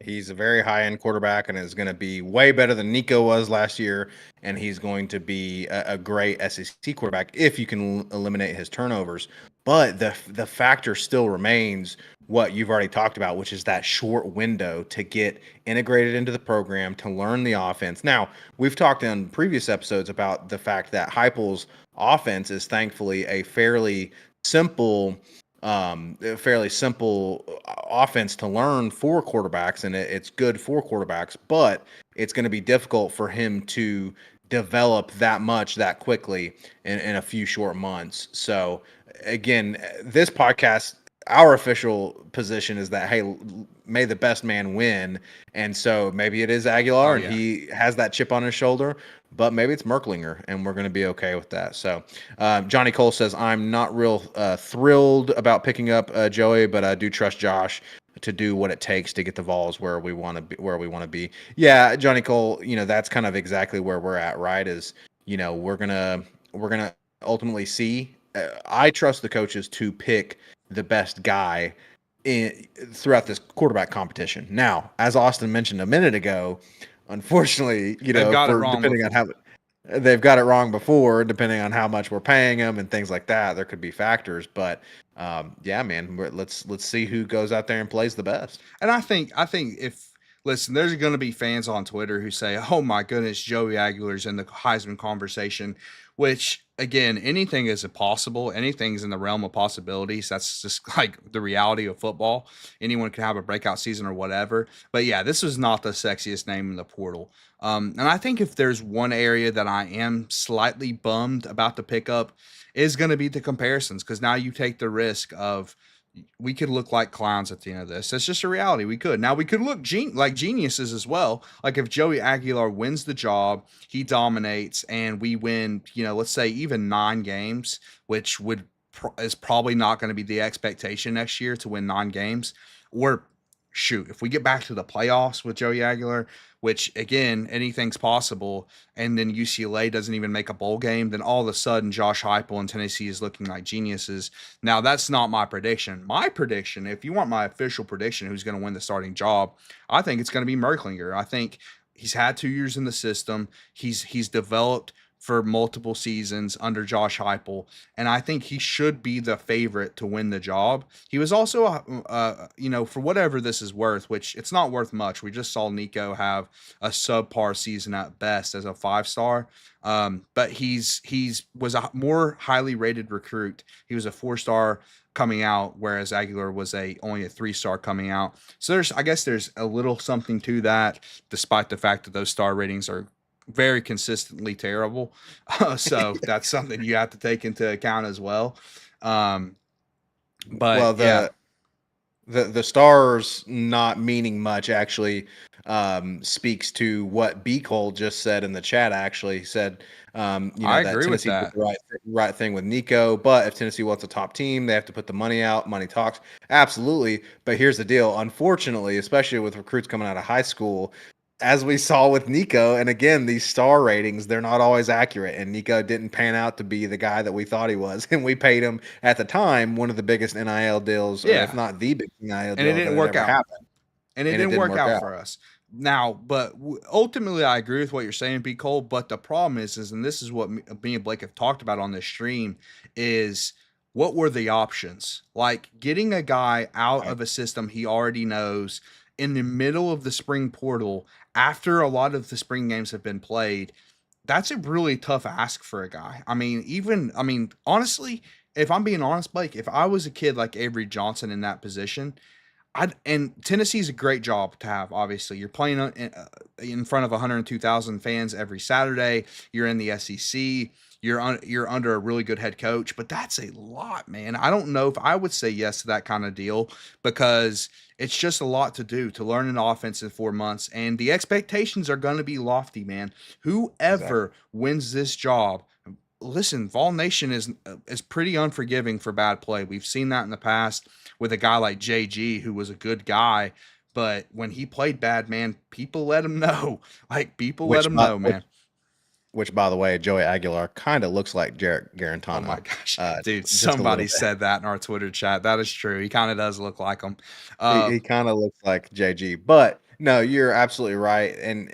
He's a very high end quarterback and is going to be way better than Nico was last year. And he's going to be a great SEC quarterback if you can eliminate his turnovers. But the factor still remains what you've already talked about, which is that short window to get integrated into the program, to learn the offense. Now, we've talked in previous episodes about the fact that Heupel's offense is thankfully a fairly simple offense to learn for quarterbacks, and it's good for quarterbacks, but it's going to be difficult for him to develop that much that quickly in a few short months. So again, this podcast, our official position is that, hey, may the best man win. And so maybe it is Oh Aguilar and yeah. he has that chip on his shoulder, but maybe it's Merklinger and we're going to be okay with that. So Johnny Cole says, I'm not real thrilled about picking up Joey, but I do trust Josh to do what it takes to get the Vols where we want to be. Yeah, Johnny Cole, that's kind of exactly where we're at, right? Is, we're gonna ultimately see. I trust the coaches to pick the best guy throughout this quarterback competition. Now, as Austin mentioned a minute ago, unfortunately, They've got it for wrong depending on how before. they've got it wrong before, depending on how much we're paying them and things like that, there could be factors. But yeah, man, let's see who goes out there and plays the best. And I think if listen, there's going to be fans on Twitter who say, "Oh my goodness, Joey Aguilar's in the Heisman conversation," which again, anything is possible. Anything's in the realm of possibilities. That's just like the reality of football. Anyone can have a breakout season or whatever. But yeah, this was not the sexiest name in the portal. And I think if there's one area that I am slightly bummed about the pickup is going to be the comparisons because now you take the risk of we could look like clowns at the end of this. That's just a reality. We could. Now we could look like geniuses as well. Like if Joey Aguilar wins the job, he dominates, and we win. Let's say even 9 games, which is probably not going to be the expectation next year to win 9 games. Or shoot, if we get back to the playoffs with Joey Aguilar, which again anything's possible, and then UCLA doesn't even make a bowl game, then all of a sudden Josh Heupel and Tennessee is looking like geniuses. Now, that's not my prediction. My prediction, if you want my official prediction, who's going to win the starting job, I think it's going to be Merklinger. I think he's had 2 years in the system. He's developed for multiple seasons under Josh Heupel, and I think he should be the favorite to win the job. He was also, for whatever this is worth, which it's not worth much. We just saw Nico have a subpar season at best as a 5-star. But he's was a more highly rated recruit. He was a 4-star coming out, whereas Aguilar was only a 3-star coming out. So I guess there's a little something to that, despite the fact that those star ratings are very consistently terrible. So that's something you have to take into account as well. But Well, yeah, the stars not meaning much actually speaks to what B Cole just said in the chat. Actually, he said, I that agree with Tennessee did that. the right thing with Nico, but if Tennessee wants a top team, they have to put the money out. Money talks, absolutely. But here's the deal: unfortunately, especially with recruits coming out of high school, as we saw with Nico, and again, these star ratings, they're not always accurate. And Nico didn't pan out to be the guy that we thought he was. And we paid him at the time one of the biggest NIL deals, or if Yeah, not the biggest NIL and it deal that didn't had work ever out. happened. And it And it didn't didn't work work out out. for us. Now, but ultimately, I agree with what you're saying, B. Cole. But the problem is, and this is what me and Blake have talked about on this stream, is what were the options? Like getting a guy out Right. of a system he already knows in the middle of the spring portal after a lot of the spring games have been played. that's a really tough ask for a guy. Honestly, if I'm being honest, Blake, if I was a kid like Avery Johnson in that position, and Tennessee's a great job to have. Obviously, you're playing in front of 102,000 fans every Saturday. You're in the SEC. You're under a really good head coach, but that's a lot, man. I don't know if I would say yes to that kind of deal because it's just a lot to do to learn an offense in 4 months, and the expectations are going to be lofty, man. Exactly. Whoever wins this job, listen, Vol Nation is pretty unforgiving for bad play. We've seen that in the past with a guy like JG, who was a good guy, but when he played bad, man, people let him know. Like people let Which him by know, which man. which by the way, Joey Aguilar kind of looks like Jarrett Oh my Garantano, gosh, dude! just a little Somebody bit. said that in our Twitter chat. That is true. He kind of does look like him. He, Uh, he kind of looks like JG, but no, you're absolutely right, and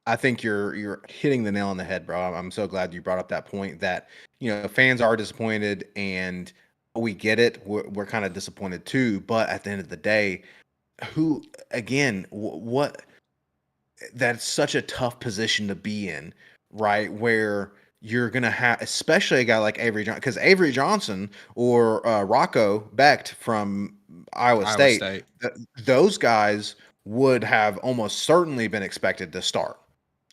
I think you're hitting the nail on the head, bro. I'm so glad you brought up that point that fans are disappointed, and we get it. We're kind of disappointed too, but at the end of the day, who again, what that's such a tough position to be in, right? Where you're gonna have, especially a guy like Avery Johnson, because Avery Johnson or Rocco Becht from Iowa Iowa State, State. those guys would have almost certainly been expected to start,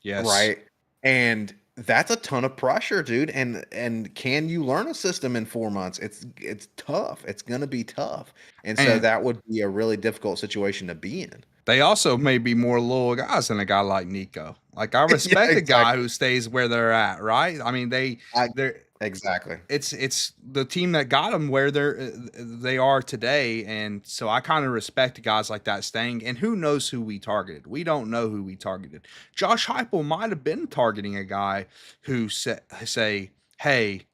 Yes. right? And that's a ton of pressure, dude. And can you learn a system in 4 months? It's tough. It's gonna be tough, and so And that would be a really difficult situation to be in. they also may be more loyal guys than a guy like Nico. Like I Yeah, respect a guy exactly. who stays where they're at, right? I they're exactly. it's the team that got them where they are today, and so I kind of respect guys like that staying. And who knows who we targeted? We don't know who we targeted. Josh Heupel might have been targeting a guy who say, "Hey,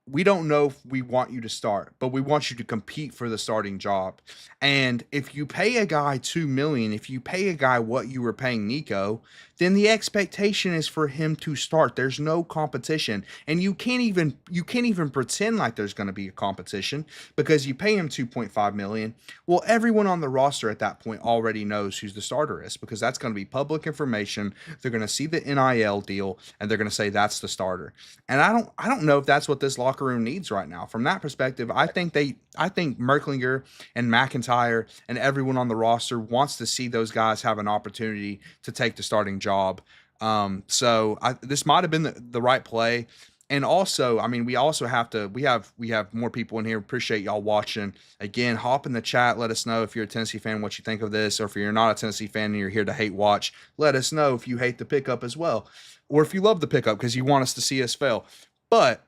we don't know if we want you to start, but we want you to compete for the starting job." And if you pay a guy 2 million, if you pay a guy what you were paying Nico, then the expectation is for him to start. There's no competition. And you can't even pretend like there's going to be a competition because you pay him 2.5 million. Well, everyone on the roster at that point already knows who's the starter is because that's going to be public information. They're going to see the NIL deal and they're going to say that's the starter. And I don't know if that's what this locker room needs right now. From that perspective, I think Merklinger and McIntyre and everyone on the roster wants to see those guys have an opportunity to take the starting job. This might have been the right play. And also, we also have to we have more people in here. Appreciate y'all watching. Again, hop in the chat. Let us know if you're a Tennessee fan what you think of this, or if you're not a Tennessee fan and you're here to hate watch. Let us know if you hate the pickup as well, or if you love the pickup because you want us to see us fail. But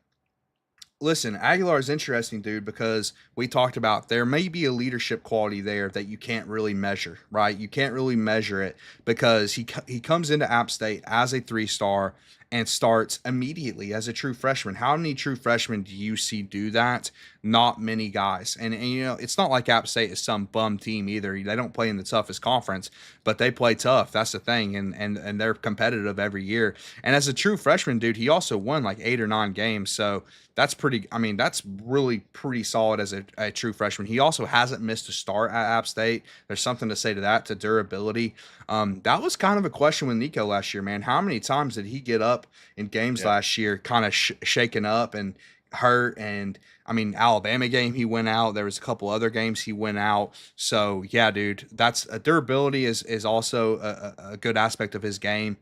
listen, Aguilar is interesting, dude, because we talked about there may be a leadership quality there that you can't really measure, right? You can't really measure it because he comes into App State as a 3-star and starts immediately as a true freshman. How many true freshmen do you see do that? Not many guys. And it's not like App State is some bum team either. They don't play in the toughest conference, but they play tough. That's the thing, and they're competitive every year. And as a true freshman, dude, he also won like 8 or 9 games. So that's pretty. That's really pretty solid as a true freshman. He also hasn't missed a start at App State. There's something to say to that, to durability. That was kind of a question with Nico last year, man. How many times did he get up in games Yeah. last year, kind of shaken up and hurt? And Alabama game he went out. There was a couple other games he went out. So yeah, dude, that's durability is also a good aspect of his game.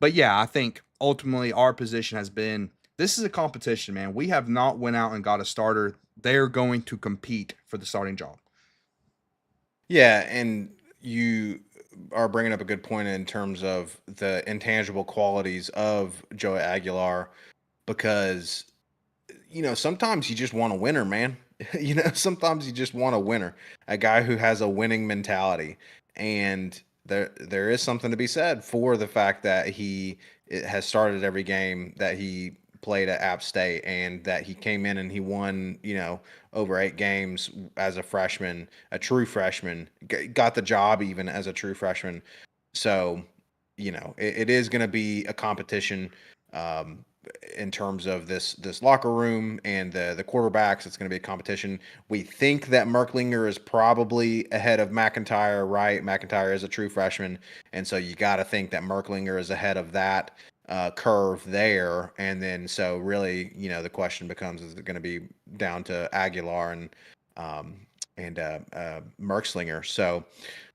But yeah, I think ultimately our position has been this is a competition, man. We have not went out and got a starter. They're going to compete for the starting job. Yeah, and you are bringing up a good point in terms of the intangible qualities of Joe Aguilar because sometimes you just want a winner, man. Sometimes you just want a winner, a guy who has a winning mentality. And there is something to be said for the fact that has started every game that he played at App State and that he came in and he won, over 8 games as a freshman, a true freshman, got the job even as a true freshman. So, it is going to be a competition. In terms of this locker room and the quarterbacks, it's going to be a competition. We think that Merklinger is probably ahead of McIntyre, right? McIntyre is a true freshman, and so you got to think that Merklinger is ahead of that. curve there. And then so really, the question becomes: is it going to be down to Aguilar and Merkslinger? So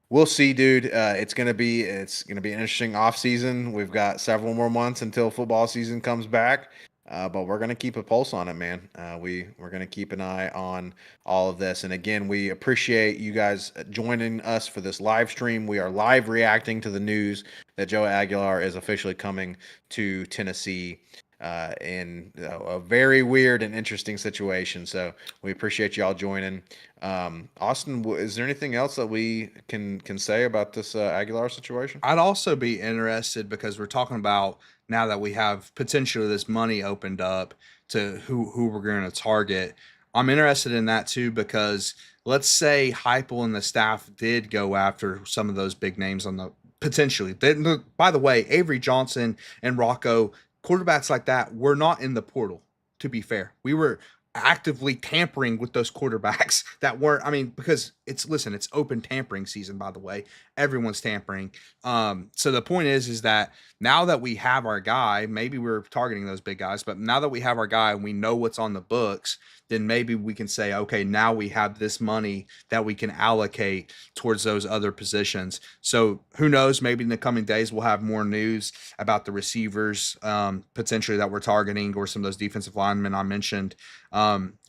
we'll see, dude. It's gonna be an interesting off season. We've got several more months until football season comes back, but we're gonna keep a pulse on it, man. We're gonna keep an eye on all of this. And again, we appreciate you guys joining us for this live stream. We are live reacting to the news that Joe Aguilar is officially coming to Tennessee. In a very weird and interesting situation. So we appreciate y'all joining. Austin, is there anything else that we can say about this Aguilar situation? I'd also be interested because we're talking about now that we have potentially this money opened up to who we're going to target. I'm interested in that too because let's say Heupel and the staff did go after some of those big names on the potentially. By the way, Avery Johnson and Rocco, quarterbacks like that were not in the portal. To be fair, we were actively tampering with those quarterbacks that weren't. I mean, because it's open tampering season. By the way, everyone's tampering. So the point is that now that we have our guy, maybe we're targeting those big guys, but now that we have our guy and we know what's on the books, then maybe we can say, okay, now we have this money that we can allocate towards those other positions. So who knows? Maybe in the coming days we'll have more news about the receivers potentially that we're targeting, or some of those defensive linemen I mentioned.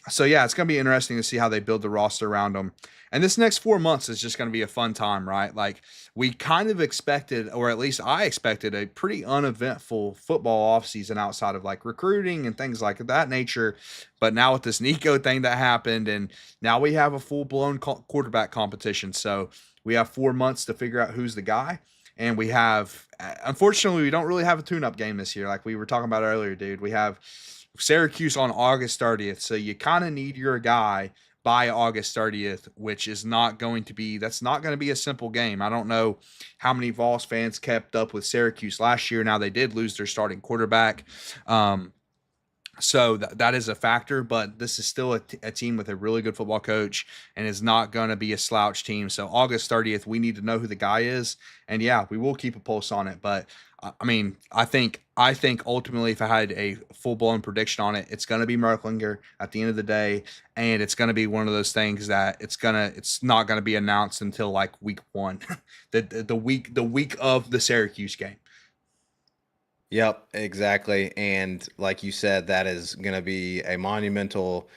So yeah, it's going to be interesting to see how they build the roster around them. And this next 4 months is just going to be a fun time, right? Like we kind of expected, or at least I expected, a pretty uneventful football offseason outside of like recruiting and things like that nature. But now with this Nico thing that happened, and now we have a full-blown quarterback competition. So we have 4 months to figure out who's the guy. And we have, unfortunately, we don't really have a tune-up game this year. Like we were talking about earlier, dude. We have Syracuse on August 30th. So you kind of need your guy by August 30th, which is not going to be, that's not going to be a simple game. I don't know how many Vols fans kept up with Syracuse last year. Now they did lose their starting quarterback. So that is a factor, but this is still a team with a really good football coach and is not going to be a slouch team. So August 30th, we need to know who the guy is. And yeah, we will keep a pulse on it. But I mean, I think ultimately, if I had a full blown prediction on it, it's going to be Merklinger at the end of the day. And it's going to be one of those things that it's not going to be announced until like week 1, the week of the Syracuse game. Yep, exactly. And like you said, that is going to be a monumental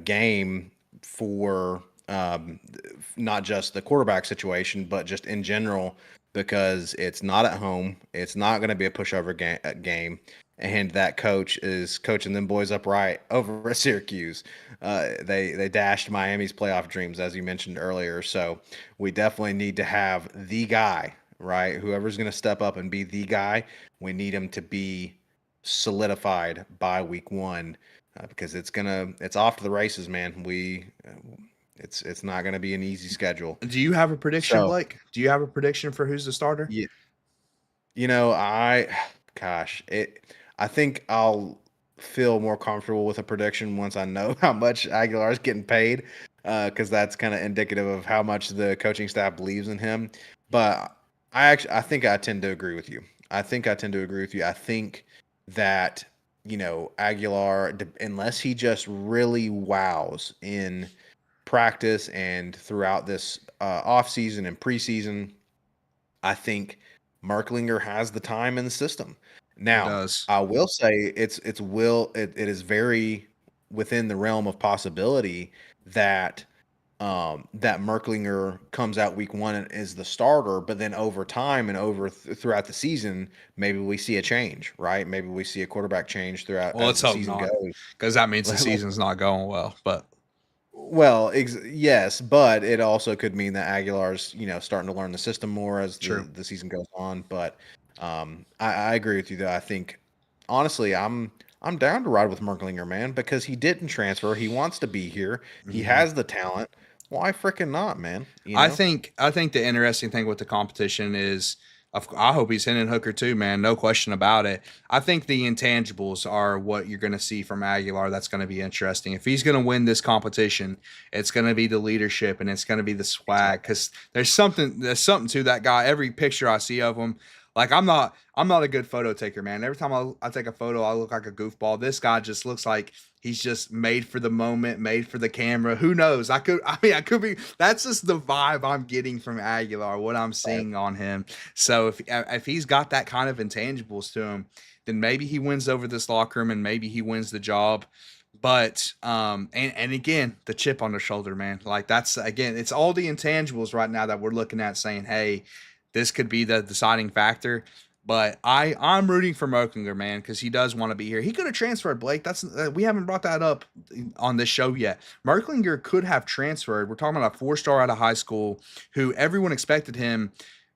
game for not just the quarterback situation, but just in general, because it's not at home. It's not going to be a pushover game. And that coach is coaching them boys up right over at Syracuse. They dashed Miami's playoff dreams, as you mentioned earlier. So we definitely need to have the guy, right? Whoever's going to step up and be the guy, we need him to be solidified by week 1 because it's off to the races, man. It's not going to be an easy schedule. Do you have a prediction, So, Blake? Do you have a prediction for who's the starter? yeah, I think I'll feel more comfortable with a prediction once I know how much Aguilar is getting paid, because that's kind of indicative of how much the coaching staff believes in him. But I think I tend to agree with you. I think that, Aguilar, unless he just really wows in practice and throughout this off season and preseason, I think Merklinger has the time in the system. He Now, does. I will say it is very within the realm of possibility that that Merklinger comes out week 1 and is the starter, but then over time and throughout the season, maybe we see a change, right? Maybe we see a quarterback change throughout Well, as let's the hope season not, goes. because that means the season's not going well. But Well, yes, but it also could mean that Aguilar's, starting to learn the system more as true. the season goes on. But I agree with you though. I think honestly, I'm down to ride with Merklinger, man, because he didn't transfer. He wants to be here. He Mhm. has the talent. Why freaking not, man? I think the interesting thing with the competition is, I hope he's Hendon Hooker too, man. No question about it. I think the intangibles are what you're going to see from Aguilar. That's going to be interesting. If he's going to win this competition, it's going to be the leadership and it's going to be the swag, Exactly. because there's something to that guy. Every picture I see of him, Like I'm not a good photo taker, man. Every time I take a photo, I look like a goofball. This guy just looks like he's just made for the moment, made for the camera. Who knows? I could be. That's just the vibe I'm getting from Aguilar, what I'm Right. seeing on him. So if he's got that kind of intangibles to him, then maybe he wins over this locker room and maybe he wins the job. But and again, the chip on the shoulder, man. Like that's again, it's all the intangibles right now that we're looking at saying, hey, this could be the deciding factor. But I'm rooting for Merklinger, man, because he does want to be here. He could have transferred, Blake. That's we haven't brought that up on this show yet. Merklinger could have transferred. We're talking about a 4-star out of high school who everyone expected him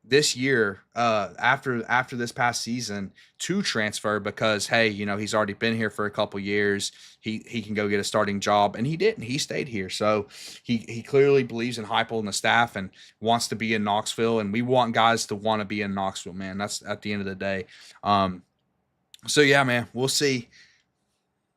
this year, after this past season, to transfer because hey, he's already been here for a couple years. He can go get a starting job, and he didn't. He stayed here, so he clearly believes in Heupel and the staff and wants to be in Knoxville. And we want guys to want to be in Knoxville, man. That's at the end of the day. So yeah, man, we'll see.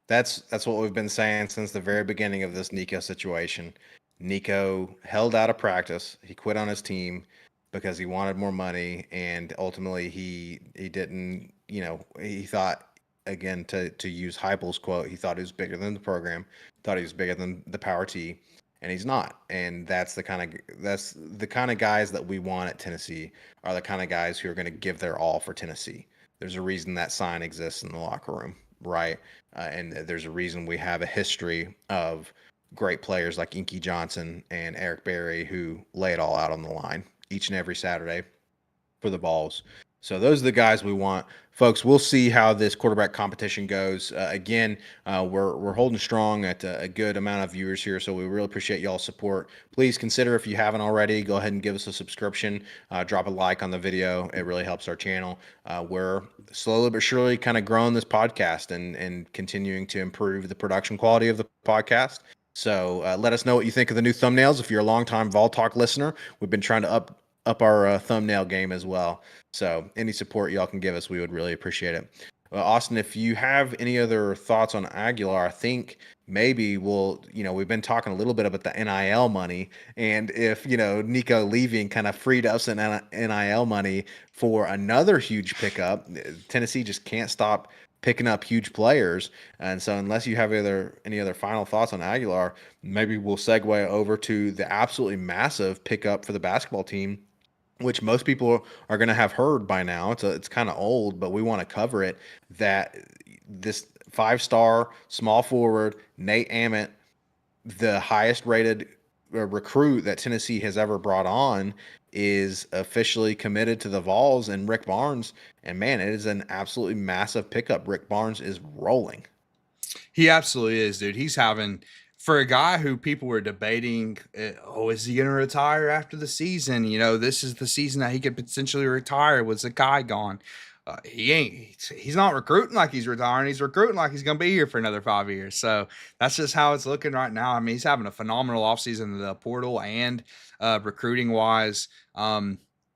That's what we've been saying since the very beginning of this Nico situation. Nico held out of practice. He quit on his team because he wanted more money, and ultimately he didn't. He thought, again, to use Heupel's quote, he thought he was bigger than the program, thought he was bigger than the Power T, and he's not. And that's the kind of guys that we want at Tennessee, are the kind of guys who are going to give their all for Tennessee. There's a reason that sign exists in the locker room, right? And there's a reason we have a history of great players like Inky Johnson and Eric Berry who lay it all out on the line each and every Saturday for the Vols. So those are the guys we want, folks. We'll see how this quarterback competition goes. Again, we're holding strong at a good amount of viewers here, so we really appreciate y'all's support. Please consider, if you haven't already, go ahead and give us a subscription. Drop a like on the video; it really helps our channel. We're slowly but surely kind of growing this podcast and continuing to improve the production quality of the podcast. So let us know what you think of the new thumbnails. If you're a longtime Vol Talk listener, we've been trying to up our thumbnail game as well. So any support y'all can give us, we would really appreciate it. Austin, if you have any other thoughts on Aguilar, I think maybe we've been talking a little bit about the NIL money, and if Nico leaving kind of freed up some NIL money for another huge pickup, Tennessee just can't stop picking up huge players. And so unless you have any other final thoughts on Aguilar, maybe we'll segue over to the absolutely massive pickup for the basketball team, which most people are going to have heard by now. It's kind of old, but we want to cover it. That this 5-star small forward, Nate Ament, the highest rated recruit that Tennessee has ever brought on, is officially committed to the Vols and Rick Barnes. And man, it is an absolutely massive pickup. Rick Barnes is rolling. He absolutely is, dude. He's having, for a guy who people were debating, is he going to retire after the season? This is the season that he could potentially retire. Was the guy gone? He ain't. He's not recruiting like he's retiring. He's recruiting like he's going to be here for another 5 years. So that's just how it's looking right now. I mean, he's having a phenomenal offseason in the portal and recruiting wise.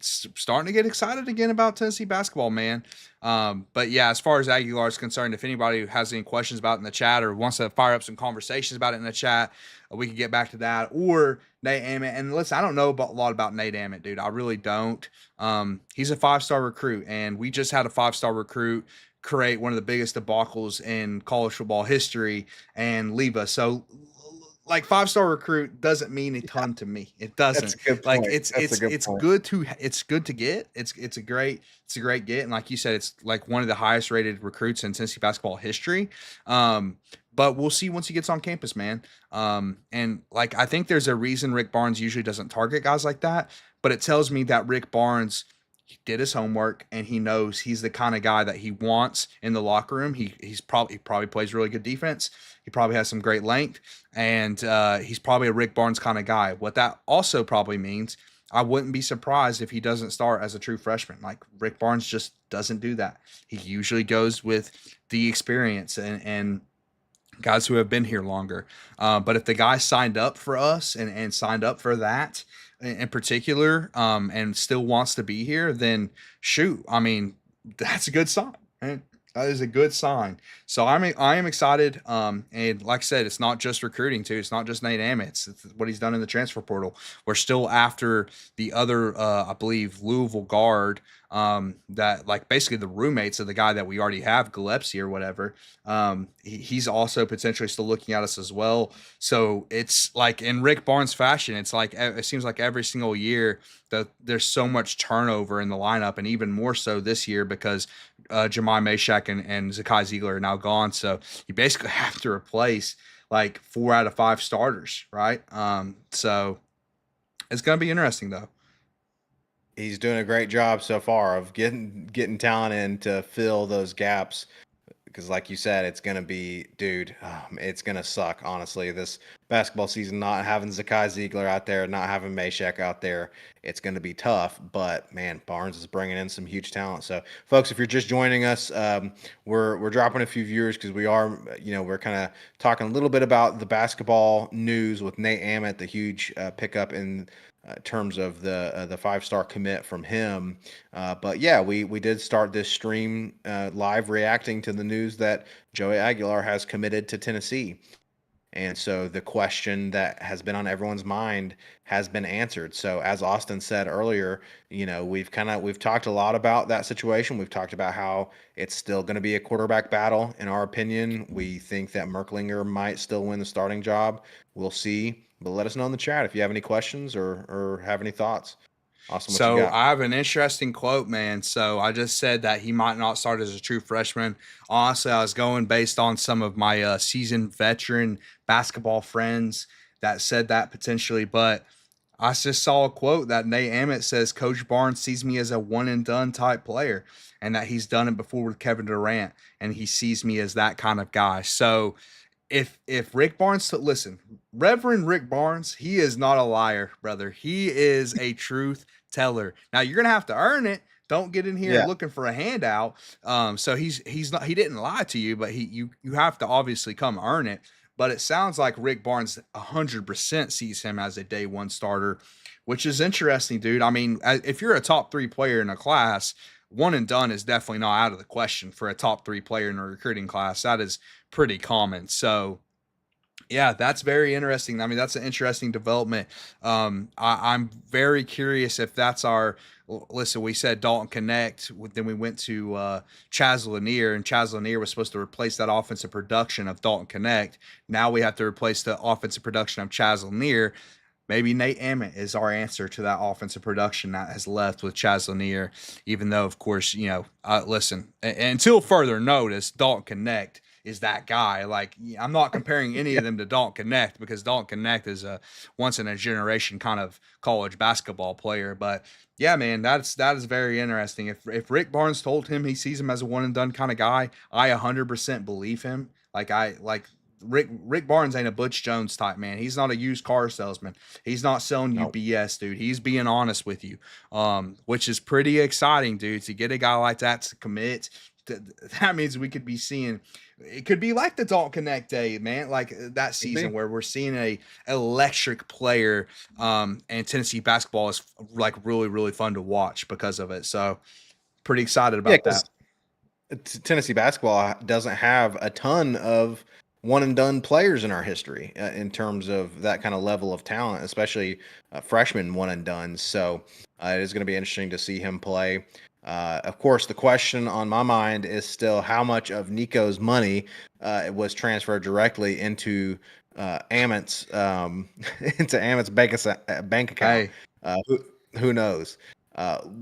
Starting to get excited again about Tennessee basketball, man. But yeah, as far as Aguilar is concerned, if anybody has any questions about it in the chat or wants to fire up some conversations about it in the chat, we can get back to that. Or Nate Ament. And listen, I don't know a lot about Nate Ament, dude. I really don't. He's a 5-star recruit, and we just had a 5-star recruit create one of the biggest debacles in college football history and leave us. So like 5-star recruit doesn't mean a ton to me. It That's doesn't. a good Like point. That's a good it's point. good to get. It's a great get. And like you said, it's like one of the highest rated recruits in Tennessee basketball history. But we'll see once he gets on campus, man. And like I think there's a reason Rick Barnes usually doesn't target guys like that, but it tells me that Rick Barnes, he did his homework and he knows he's the kind of guy that he wants in the locker room. He probably plays really good defense. He probably has some great length, and he's probably a Rick Barnes kind of guy. What that also probably means, I wouldn't be surprised if he doesn't start as a true freshman. Like Rick Barnes just doesn't do that. He usually goes with the experience and guys who have been here longer. But if the guy signed up for us and signed up for that in particular, and still wants to be here, then shoot, I mean, that's a good sign. Right? That is a good sign. So I am excited. And like I said, it's not just recruiting too. It's not just Nate Ament. It's what he's done in the transfer portal. We're still after the other, I believe, Louisville guard. that like basically the roommates of the guy that we already have, Gillespie or whatever. He's also potentially still looking at us as well. So it's like in Rick Barnes fashion, it's like it seems like every single year that there's so much turnover in the lineup, and even more so this year because Jemai Mashak and Zakai Ziegler are now gone. So you basically have to replace like 4 out of 5 starters, right? So it's going to be interesting though. He's doing a great job so far of getting talent in to fill those gaps. Because, like you said, it's gonna be, dude, it's gonna suck. Honestly, this basketball season, not having Zakai Ziegler out there, not having Meshack out there, it's gonna be tough. But man, Barnes is bringing in some huge talent. So, folks, if you're just joining us, we're dropping a few viewers because we are, we're kind of talking a little bit about the basketball news with Nate Ament, the huge pickup in terms of the 5-star commit from him. But yeah, we did start this stream live reacting to the news that Joey Aguilar has committed to Tennessee. And so the question that has been on everyone's mind has been answered. So as Austin said earlier, we've talked a lot about that situation. We've talked about how it's still going to be a quarterback battle. In our opinion, we think that Merklinger might still win the starting job. We'll see. But let us know in the chat if you have any questions or have any thoughts. Austin, what you So got? I have an interesting quote, man. So I just said that he might not start as a true freshman. Honestly, I was going based on some of my seasoned veteran basketball friends that said that potentially, but I just saw a quote that Nate Ament says Coach Barnes sees me as a one and done type player, and that he's done it before with Kevin Durant, and he sees me as that kind of guy. So if Rick Barnes listen, Reverend Rick Barnes, he is not a liar, brother. He is a truth teller. Now you're gonna have to earn it. Don't get in here Yeah. looking for a handout. So he's not, he didn't lie to you, but you have to obviously come earn it. But it sounds like Rick Barnes 100% sees him as a day one starter, which is interesting, dude. I mean, if you're a top 3 player in a class, one and done is definitely not out of the question for a top 3 player in a recruiting class. That is pretty common. So yeah, that's very interesting. I mean, that's an interesting development. I'm very curious if that's our. Listen, we said Dalton Connect, then we went to Chaz Lanier, and Chaz Lanier was supposed to replace that offensive production of Dalton Connect. Now we have to replace the offensive production of Chaz Lanier. Maybe Nate Ament is our answer to that offensive production that has left with Chaz Lanier, even though, of course, listen, until further notice, Dalton Connect is that guy. Like, I'm not comparing any of them to Dalton Connect because Dalton Connect is a once in a generation kind of college basketball player. But yeah, man, that is very interesting. If Rick Barnes told him he sees him as a one and done kind of guy, I 100% believe him. Like Rick Barnes ain't a Butch Jones type man. He's not a used car salesman. He's not selling you No. BS, dude. He's being honest with you, which is pretty exciting, dude. To get a guy like that to commit, that means we could be seeing. It could be like the Dalton Connect day, man. Like that season where we're seeing a electric player, and Tennessee basketball is like really really fun to watch because of it. So pretty excited Yeah, about that. because Tennessee basketball doesn't have a ton of one and done players in our history in terms of that kind of level of talent, especially freshman one and done. So it is going to be interesting to see him play. Of course, the question on my mind is still how much of Nico's money was transferred directly into Amit's into Amit's bank account. Hey, Who knows?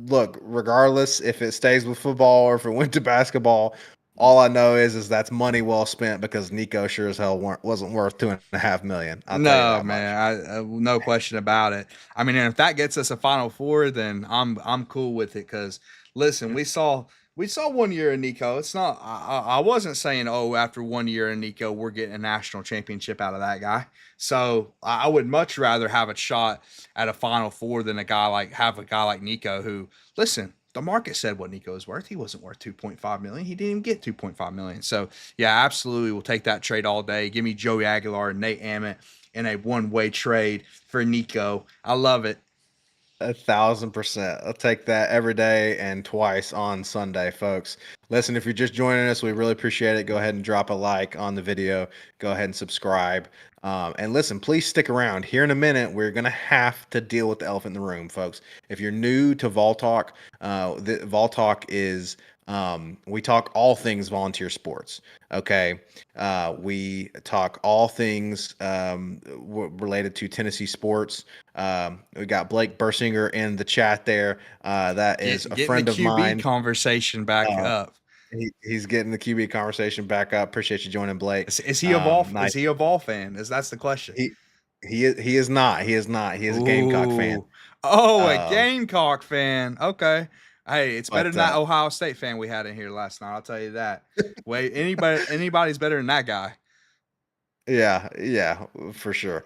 Look, regardless if it stays with football or if it went to basketball, all I know is that's money well spent because Nico sure as hell wasn't worth 2.5 million. I'll tell you no, that much. man, no question about it. I mean, and if that gets us a Final Four, then I'm cool with it. Because listen, we saw 1 year in Nico. It's not. I wasn't saying after 1 year in Nico we're getting a national championship out of that guy. So I would much rather have a shot at a Final Four than have a guy like Nico who listen. The market said what Nico is worth. He wasn't worth 2.5 million. He didn't even get 2.5 million. So yeah, absolutely, we'll take that trade all day. Give me Joey Aguilar and Nate Ament in a one-way trade for Nico. I love it. 1,000%. I'll take that every day and twice on Sunday, folks. Listen, if you're just joining us, we really appreciate it. Go ahead and drop a like on the video. Go ahead and subscribe. And listen, please stick around. Here in a minute, we're going to have to deal with the elephant in the room, folks. If you're new to Vol Talk, the Vol Talk is we talk all things volunteer sports. Okay. We talk all things related to Tennessee sports. We got Blake Bursinger in the chat there. That is a Getting the friend of QB mine. conversation back Uh, up. he's getting the QB conversation back up. Appreciate you joining, Blake. Is he a Vol? Nice. Is he a Vol fan? That's the question. He is not. He is not. He is a Gamecock fan. Ooh. Oh, a Um, Gamecock fan. Okay. Hey, it's better but than that Ohio State fan we had in here last night. I'll tell you that. Wait, anybody's better than that guy. yeah, for sure.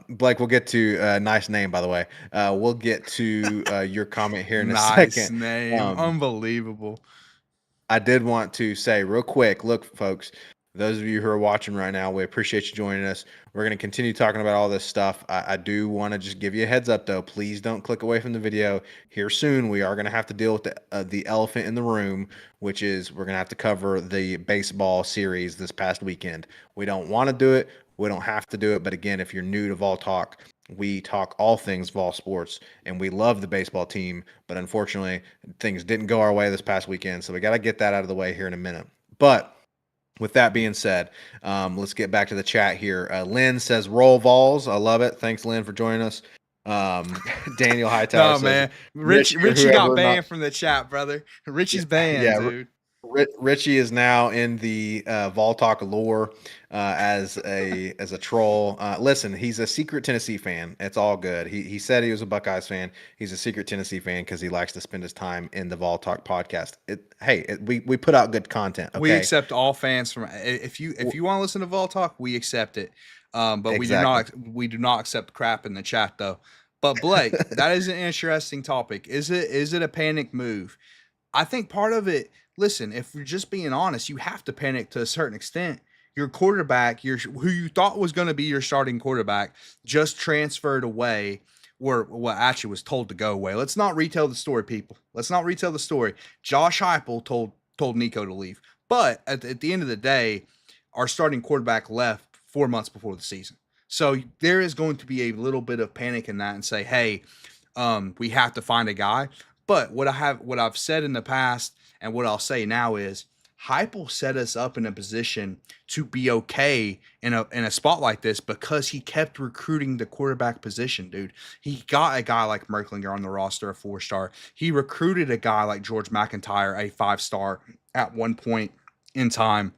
Blake, we'll get to nice name, by the way. We'll get to your comment here in a Nice second. name. Unbelievable. I did want to say real quick, look, folks, those of you who are watching right now, we appreciate you joining us. We're going to continue talking about all this stuff. I do want to just give you a heads up, though. Please don't click away from the video. Here soon, we are going to have to deal with the elephant in the room, which is we're going to have to cover the baseball series this past weekend. We don't want to do it. We don't have to do it. But again, if you're new to Vol Talk, we talk all things Vol sports, and we love the baseball team. But unfortunately, things didn't go our way this past weekend, so we got to get that out of the way here in a minute. But with that being said, let's get back to the chat here. Lynn says, roll Vols. I love it. Thanks, Lynn, for joining us. Daniel Hightower says, man. Richie got banned from the chat, brother. Richie's banned, dude. Richie is now in the Vol Talk lore as a troll. Listen, he's a secret Tennessee fan. It's all good. He said he was a Buckeyes fan. He's a secret Tennessee fan because he likes to spend his time in the Vol Talk podcast. We put out good content. Okay? We accept all fans from. If you want to listen to Vol Talk, we accept it. But exactly. we do not accept crap in the chat though. But Blake, that is an interesting topic. Is it a panic move? I think part of it. Listen, if you're just being honest, you have to panic to a certain extent. Your quarterback, who you thought was going to be your starting quarterback, just transferred away, or actually was told to go away. Let's not retell the story, people. Let's not retell the story. Josh Heupel told Nico to leave, but at the end of the day, our starting quarterback left 4 months before the season. So there is going to be a little bit of panic in that, and say, hey, we have to find a guy. But what I've said in the past, and what I'll say now is, Heupel set us up in a position to be okay in a spot like this because he kept recruiting the quarterback position, dude. He got a guy like Merklinger on the roster, a 4-star. He recruited a guy like George McIntyre, a 5-star, at one point in time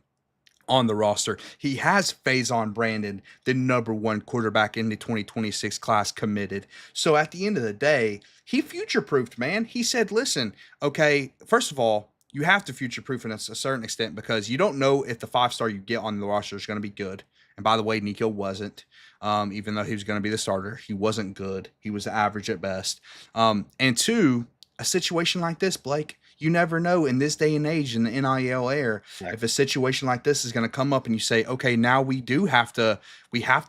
on the roster. He has Faison Brandon, the number 1 quarterback in the 2026 class, committed. So at the end of the day, he future-proofed, man. He said, listen, okay, first of all, you have to future-proof in a certain extent because you don't know if the 5-star you get on the roster is going to be good. And by the way, Nico wasn't. Even though he was going to be the starter, he wasn't good. He was average at best. And two, a situation like this, Blake, you never know in this day and age in the NIL era, right, if a situation like this is going to come up and you say, okay, now we have to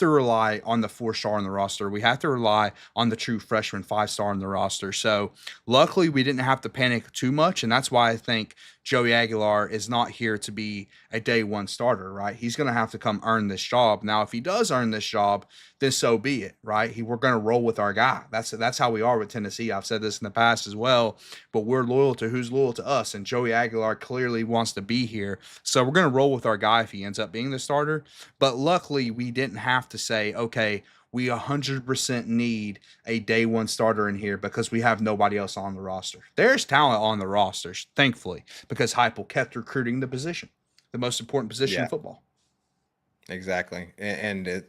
rely on the 4-star on the roster. We have to rely on the true freshman 5-star on the roster. So luckily we didn't have to panic too much. And that's why I think Joey Aguilar is not here to be a day 1 starter, right? He's going to have to come earn this job. Now, if he does earn this job, then so be it, right? We're going to roll with our guy. That's how we are with Tennessee. I've said this in the past as well, but we're loyal to who's loyal to us. And Joey Aguilar clearly wants to be here. So we're going to roll with our guy if he ends up being the starter. But luckily we didn't have to say, okay, we 100% need a day 1 starter in here because we have nobody else on the roster. There's talent on the rosters, thankfully, because Heupel kept recruiting the position, the most important position in football. Exactly. And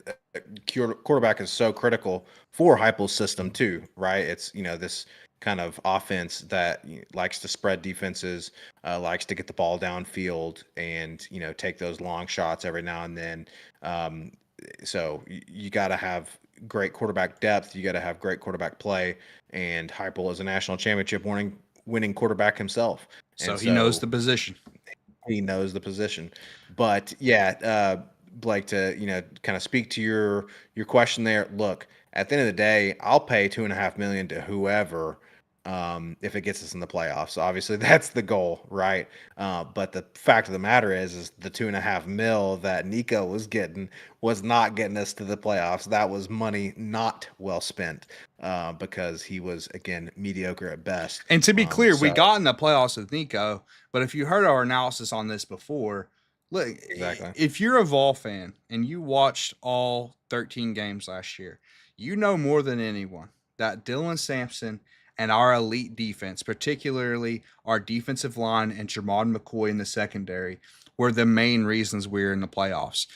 quarterback is so critical for Heupel's system too, right? It's, this kind of offense that likes to spread defenses, likes to get the ball downfield and, take those long shots every now and then. So you got to have great quarterback depth. You got to have great quarterback play. And Heupel is a national championship winning quarterback himself. So he knows the position. He knows the position. But yeah, Blake, to kind of speak to your question there. Look, at the end of the day, I'll pay $2.5 million to whoever if it gets us in the playoffs. Obviously, that's the goal, right? But the fact of the matter is the 2.5 mil that Nico was getting was not getting us to the playoffs. That was money not well spent because he was again mediocre at best. And to be clear, we So got in the playoffs with Nico, but if you heard our analysis on this before, look, exactly, if you're a Vol fan and you watched all 13 games last year, you know more than anyone that Dylan Sampson and our elite defense, particularly our defensive line and Jermon McCoy in the secondary, were the main reasons we're in the playoffs.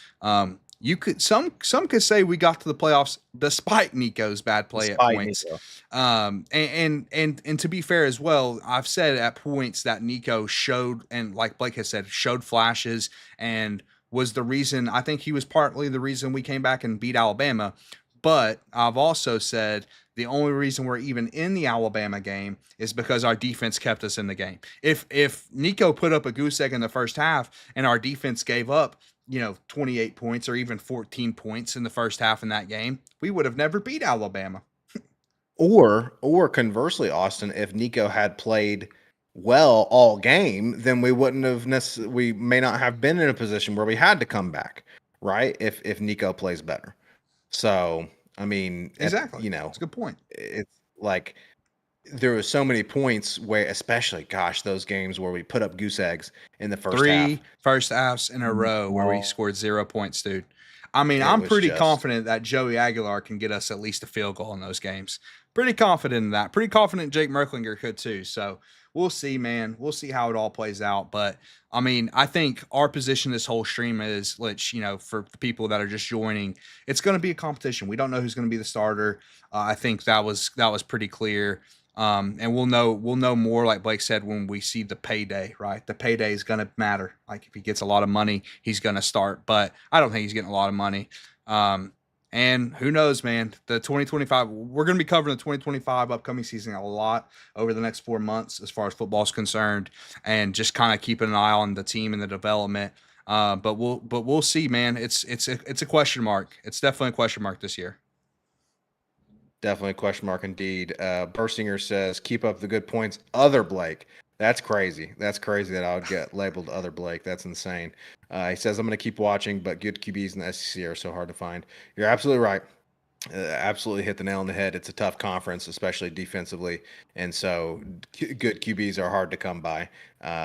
You could some could say we got to the playoffs despite Nico's bad play at despite points. Nico. And to be fair as well, I've said at points that Nico showed, and like Blake has said, showed flashes and was the reason. I think he was partly the reason we came back and beat Alabama. But I've also said the only reason we're even in the Alabama game is because our defense kept us in the game. If Nico put up a goose egg in the first half and our defense gave up, 28 points or even 14 points in the first half in that game, we would have never beat Alabama. Or conversely, Austin, if Nico had played well all game, then we wouldn't have we may not have been in a position where we had to come back, right? If Nico plays better. So, I mean, Exactly. That's a good point. it's like there were so many points where, especially, gosh, those games where we put up goose eggs in the first half. Three first halves in a row where we Oh, scored 0 points, dude. I mean, it I'm was pretty just confident that Joey Aguilar can get us at least a field goal in those games. Pretty confident in that. Pretty confident Jake Merklinger could too. So we'll see, man. We'll see how it all plays out. But I mean, I think our position this whole stream is, let's, for the people that are just joining, it's going to be a competition. We don't know who's going to be the starter. I think that was pretty clear. And we'll know more, like Blake said, when we see the payday, right? The payday is going to matter. Like if he gets a lot of money, he's going to start, but I don't think he's getting a lot of money. And who knows, man, the 2025, we're going to be covering the 2025 upcoming season a lot over the next 4 months, as far as football is concerned, and just kind of keeping an eye on the team and the development. But we'll see, man. It's a question mark. It's definitely a question mark this year. definitely a question mark indeed. Bursinger says, keep up the good points. Other Blake. That's crazy. That's crazy that I would get labeled other Blake. That's insane. He says, I'm going to keep watching, but good QBs in the SEC are so hard to find. You're absolutely right. Absolutely hit the nail on the head. It's a tough conference, especially defensively, and so good QBs are hard to come by.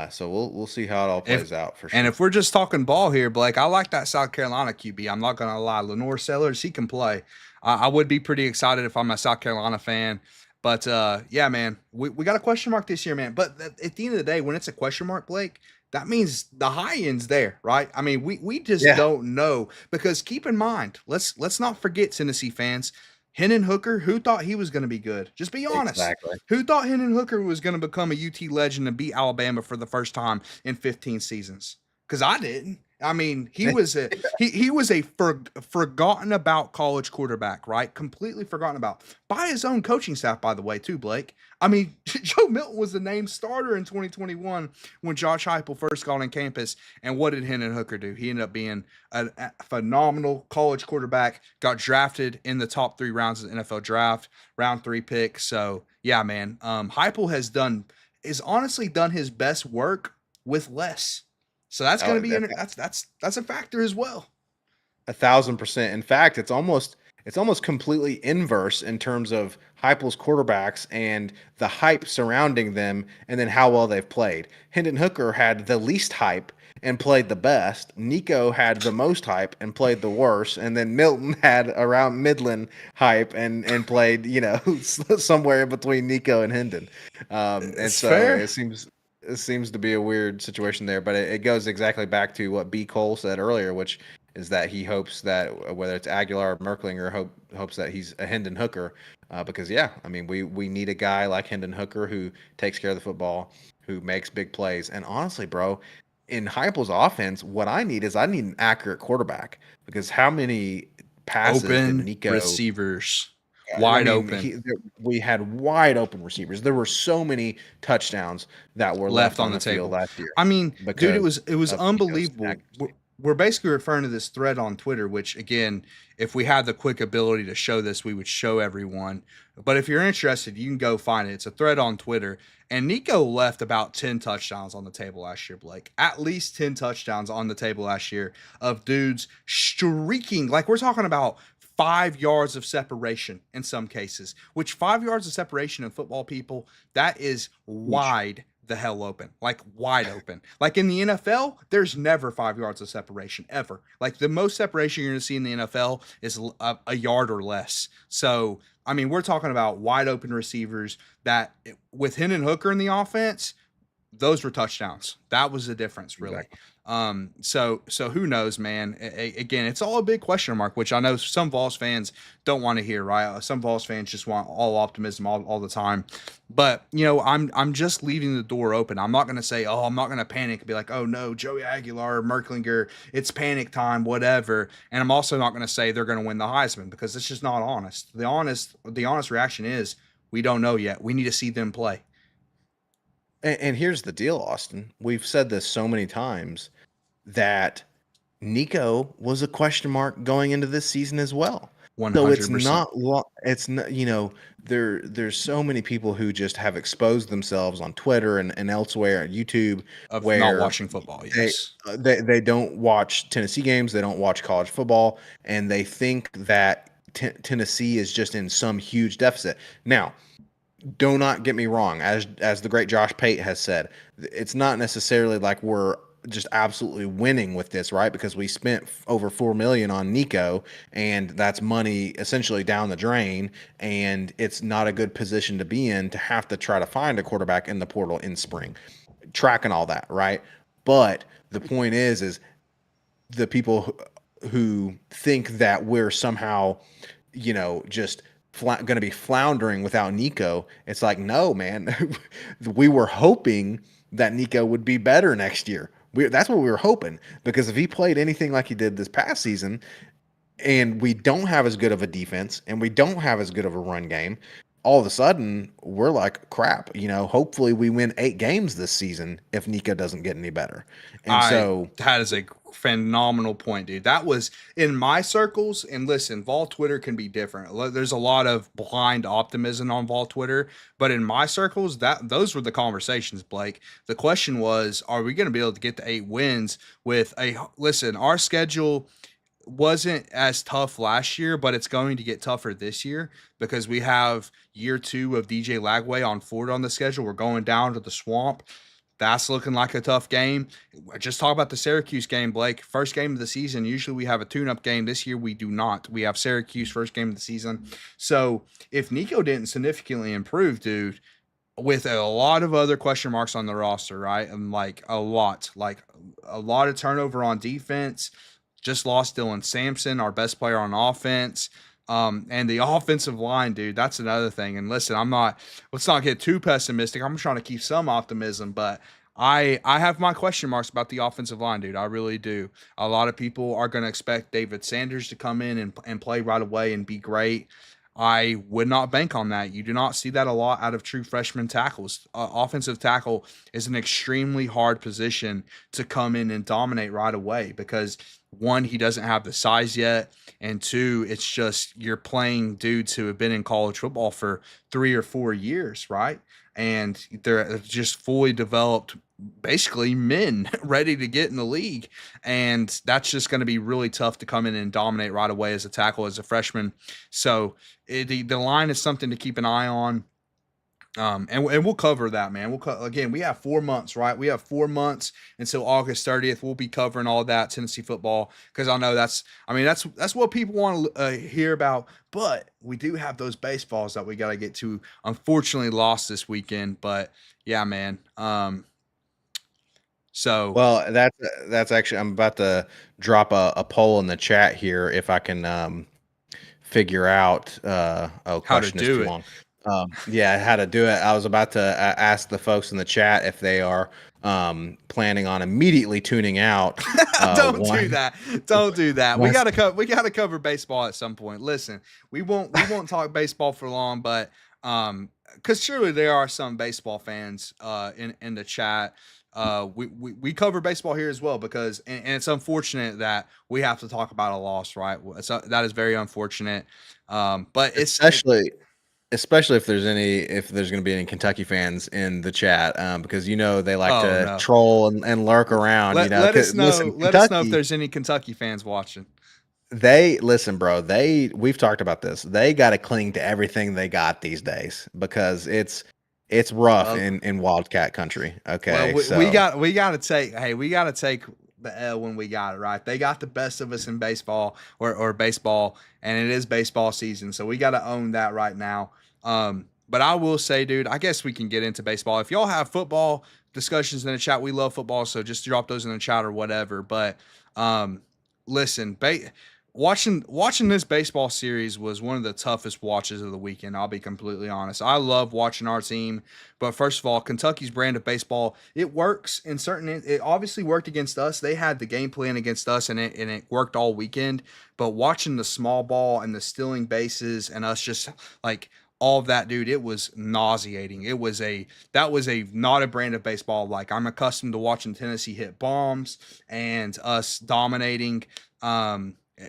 So we'll see how it all plays out for sure. And if we're just talking ball here, Blake, I like that South Carolina QB. I'm not going to lie. Lenore Sellers, he can play. I would be pretty excited if I'm a South Carolina fan. But, yeah, man, we got a question mark this year, man. But at the end of the day, when it's a question mark, Blake, that means the high end's there, right? I mean, we just don't know. Because keep in mind, let's not forget, Tennessee fans, Hendon Hooker, who thought he was going to be good? Just be honest. Exactly. Who thought Hendon Hooker was going to become a UT legend and beat Alabama for the first time in 15 seasons? Because I didn't. I mean, he was a forgotten about college quarterback, right? Completely forgotten about by his own coaching staff, by the way, too, Blake. I mean, Joe Milton was the named starter in 2021 when Josh Heupel first got on campus. And what did Hendon Hooker do? He ended up being a phenomenal college quarterback, got drafted in the top 3 rounds of the NFL draft, round 3 pick. So, yeah, man, Heupel is honestly done his best work with less. So that's going to be that's a factor as well. 1,000%. In fact, it's almost completely inverse in terms of Heupel's quarterbacks and the hype surrounding them, and then how well they've played. Hendon Hooker had the least hype and played the best. Nico had the most hype and played the worst, and then Milton had around Midland hype and played somewhere in between Nico and Hendon. And so fair. It seems to be a weird situation there, but it goes exactly back to what B. Cole said earlier, which is that he hopes that whether it's Aguilar or Merklinger, hopes that he's a Hendon Hooker, because I mean we need a guy like Hendon Hooker who takes care of the football, who makes big plays, and honestly, bro, in Heupel's offense, what I need an accurate quarterback, because how many passes open did Nico receivers? Wide open. We had wide open receivers. There were so many touchdowns that were left on the table field last year. I mean, dude, it was unbelievable. we're basically referring to this thread on Twitter, which again, if we had the quick ability to show this, we would show everyone. But if you're interested, you can go find it. It's a thread on Twitter. And Nico left about 10 touchdowns on the table last year, Blake. At least 10 touchdowns on the table last year of dudes streaking. Like we're talking about 5 yards of separation in some cases, which 5 yards of separation in football, people, that is Huge. wide the hell open, like wide open. Like in the NFL, there's never 5 yards of separation ever. Like the most separation you're going to see in the NFL is a yard or less. So, I mean, we're talking about wide open receivers that with Hendon Hooker in the offense, those were touchdowns. That was the difference, really. Exactly. So who knows, man? Again, it's all a big question mark, which I know some Vols fans don't want to hear, right? Some Vols fans just want all optimism all the time. But I'm just leaving the door open. I'm not going to say, oh, I'm not going to panic and be like, oh no, Joey Aguilar, Merklinger, it's panic time, whatever. And I'm also not going to say they're going to win the Heisman because it's just not honest. The honest reaction is we don't know yet. We need to see them play. And here's the deal, Austin. We've said this so many times that Nico was a question mark going into this season as well. So it's 100%. not it's not, there's so many people who just have exposed themselves on Twitter and elsewhere at YouTube Of not where watching football, they yes. they don't watch Tennessee games, they don't watch college football, and they think that Tennessee is just in some huge deficit. Now, do not get me wrong, as the great Josh Pate has said, it's not necessarily like we're just absolutely winning with this, right? Because we spent over $4 million on Nico, and that's money essentially down the drain, and it's not a good position to be in to have to try to find a quarterback in the portal in spring, tracking all that, right? But the point is the people who think that we're somehow, just going to be floundering without Nico. It's like, no, man, we were hoping that Nico would be better next year. That's what we were hoping, because if he played anything like he did this past season, and we don't have as good of a defense and we don't have as good of a run game, all of a sudden we're like, crap, hopefully we win 8 games this season if Nico doesn't get any better. And so That is a phenomenal point, dude. That was in my circles. And listen, Vol Twitter can be different. There's a lot of blind optimism on Vol Twitter, but in my circles, those were the conversations, Blake. The question was, are we going to be able to get to 8 wins with a listen? Our schedule wasn't as tough last year, but it's going to get tougher this year because we have year 2 of DJ Lagway on Ford on the schedule. We're going down to the Swamp. That's looking like a tough game. Just talk about the Syracuse game, Blake. First game of the season. Usually we have a tune-up game. This year we do not. We have Syracuse first game of the season. So if Nico didn't significantly improve, dude, with a lot of other question marks on the roster, right? And like a lot of turnover on defense. Just lost Dylan Sampson, our best player on offense. And the offensive line, dude, that's another thing. And listen, let's not get too pessimistic. I'm trying to keep some optimism, but I have my question marks about the offensive line, dude. I really do. A lot of people are going to expect David Sanders to come in and play right away and be great. I would not bank on that. You do not see that a lot out of true freshman tackles. Offensive tackle is an extremely hard position to come in and dominate right away because one, he doesn't have the size yet, and two, it's just you're playing dudes who have been in college football for 3 or 4 years, right? And they're just fully developed, basically men ready to get in the league. And that's just going to be really tough to come in and dominate right away as a tackle as a freshman. So the line is something to keep an eye on. And we'll cover that, man. Again, we have 4 months, right? We have 4 months until August 30th. We'll be covering all that Tennessee football because I know that's what people want to hear about. But we do have those baseballs that we got to get to. Unfortunately, lost this weekend, but yeah, man. So well, that's actually, I'm about to drop a poll in the chat here if I can figure out how to question is do too it? long. Yeah, how to do it. I was about to ask the folks in the chat if they are planning on immediately tuning out. Don't do that. Don't do that. We one- gotta cover baseball at some point. Listen, we won't talk baseball for long, but because surely there are some baseball fans in the chat. we cover baseball here as well because and it's unfortunate that we have to talk about a loss, right? That is very unfortunate. But especially if there's going to be any Kentucky fans in the chat, because they like oh to no. troll and lurk around. Let us Listen, know. Let us know if Kentucky, there's any Kentucky fans watching. they listen, bro. We've talked about this. They got to cling to everything they got these days because it's rough Well, in Wildcat country. well, Okay, we so got to take. Hey, we got to take the L when we got it right. They got the best of us in baseball or baseball, and it is baseball season, so we got to own that right now. But I will say, dude, I guess we can get into baseball. If y'all have football discussions in the chat, we love football, so just drop those in the chat or whatever. But um, listen, watching this baseball series was one of the toughest watches of the weekend. I'll be completely honest. I love watching our team, but first of all, Kentucky's brand of baseball, it works in certain. It obviously worked against us. They had the game plan against us, and it worked all weekend. But watching the small ball and the stealing bases and us just like all of that, dude, it was nauseating. That was a not a brand of baseball like I'm accustomed to watching Tennessee hit bombs and us dominating.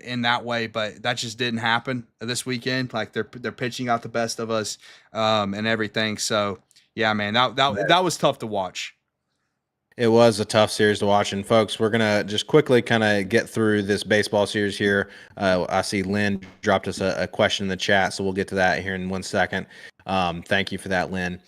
In that way, but that just didn't happen this weekend. Like they're pitching out the best of us, and everything. So yeah, man, that was tough to watch. it was a tough series to watch. And folks, we're gonna just quickly kind of get through this baseball series here. I see Lynn dropped us a question in the chat, so we'll get to that here in 1 second. Thank you for that, Lynn.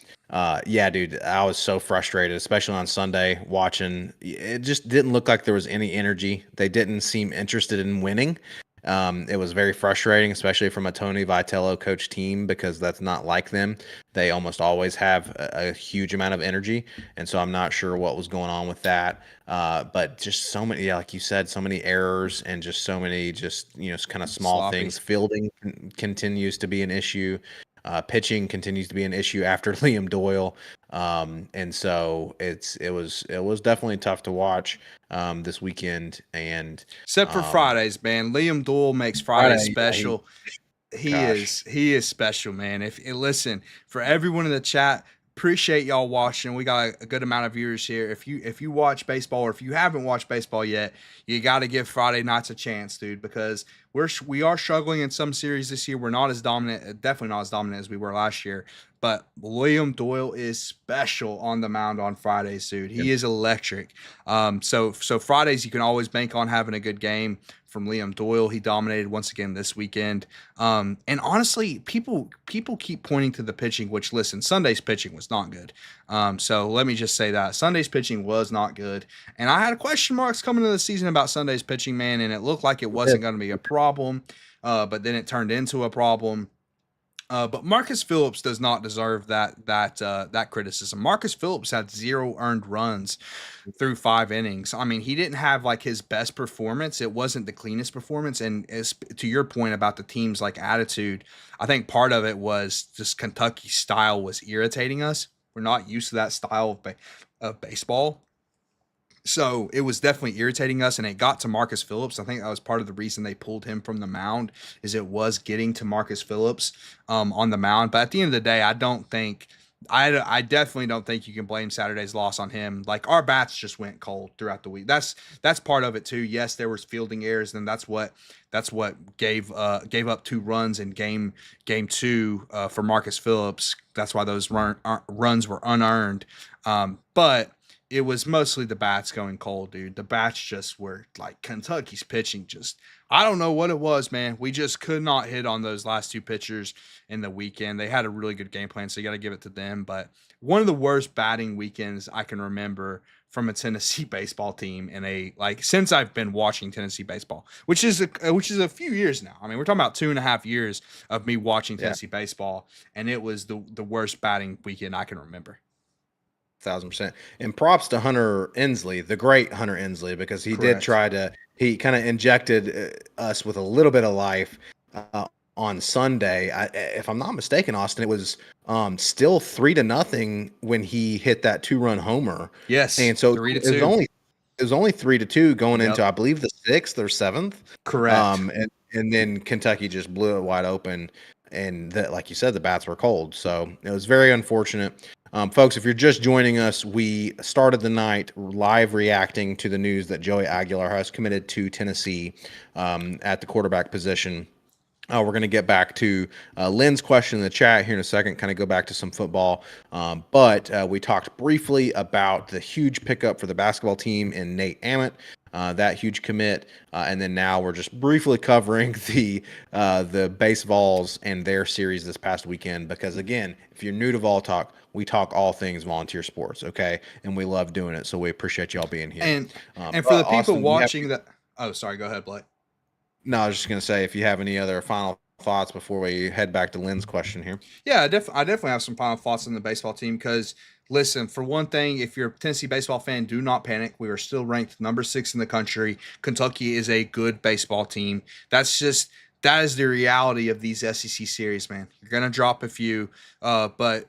Yeah, dude, I was so frustrated, especially on Sunday watching. It just didn't look like there was any energy. They didn't seem interested in winning. It was very frustrating, especially from a Tony Vitello coach team, because that's not like them. They almost always have a huge amount of energy, and so I'm not sure what was going on with that. But just so many, yeah, like you said, so many errors and just so many kind of small Sloppy. things. Fielding continues to be an issue. Pitching continues to be an issue after Liam Doyle, and so it was definitely tough to watch this weekend. And Except for um, Fridays, man. Liam Doyle makes Fridays Friday, yeah, special. gosh, He is special, man. If listen, for everyone in the chat, appreciate y'all watching. We got a good amount of viewers here. If you watch baseball or if you haven't watched baseball yet, you got to give Friday nights a chance, dude, because we are struggling in some series this year. We're not as dominant, definitely not as dominant as we were last year. But William Doyle is special on the mound on Fridays, dude. He is electric. So Fridays you can always bank on having a good game from Liam Doyle. He dominated once again this weekend. And honestly, people keep pointing to the pitching, which listen, Sunday's pitching was not good. So let me just say that Sunday's pitching was not good. And I had question marks coming into the season about Sunday's pitching, man, and it looked like it wasn't going to be a problem. But then it turned into a problem. But Marcus Phillips does not deserve that criticism. Marcus Phillips had 0 earned runs through 5 innings. I mean, he didn't have like his best performance. It wasn't the cleanest performance. And to your point about the team's like attitude, I think part of it was just Kentucky's style was irritating us. We're not used to that style of baseball. So it was definitely irritating us, and it got to Marcus Phillips. I think that was part of the reason they pulled him from the mound, is it was getting to Marcus Phillips on the mound. But at the end of the day, I definitely don't think you can blame Saturday's loss on him. Like our bats just went cold throughout the week. That's part of it too. Yes, there was fielding errors, and that's what gave up 2 runs in game two for Marcus Phillips. That's why those runs were unearned. But it was mostly the bats going cold, dude. The bats just were like Kentucky's pitching. Just I don't know what it was, man. We just could not hit on those last 2 pitchers in the weekend. They had a really good game plan, so you got to give it to them. But one of the worst batting weekends I can remember from a Tennessee baseball team in since I've been watching Tennessee baseball, which is a few years now. I mean, we're talking about 2.5 years of me watching yeah. Tennessee baseball, and it was the worst batting weekend I can remember. 1,000%. And props to Hunter Inslee, the great Hunter Inslee, because Correct. he kind of injected us with a little bit of life on Sunday. If I'm not mistaken, Austin, it was still 3-0 when he hit that 2-run homer. Yes, And so 3-2. it was only 3-2 going Yep. into, I believe, the 6th or 7th. Correct. And then Kentucky just blew it wide open. And like you said, the bats were cold. So it was very unfortunate. Folks, if you're just joining us, we started the night live reacting to the news that Joey Aguilar has committed to Tennessee at the quarterback position. We're going to get back to Lynn's question in the chat here in a second, kind of go back to some football. But we talked briefly about the huge pickup for the basketball team in Nate Ament, that huge commit. And then now we're just briefly covering the base Vols and their series this past weekend. Because, again, if you're new to Vol Talk, we talk all things volunteer sports, okay? And we love doing it. So we appreciate y'all being here. And for the people Austin, watching that, oh, sorry, go ahead, Blake. No, I was just going to say, if you have any other final thoughts before we head back to Lynn's question here. Yeah, I definitely have some final thoughts on the baseball team because, listen, for one thing, if you're a Tennessee baseball fan, do not panic. We are still ranked number 6 in the country. Kentucky is a good baseball team. That is the reality of these SEC series, man. You're going to drop a few, but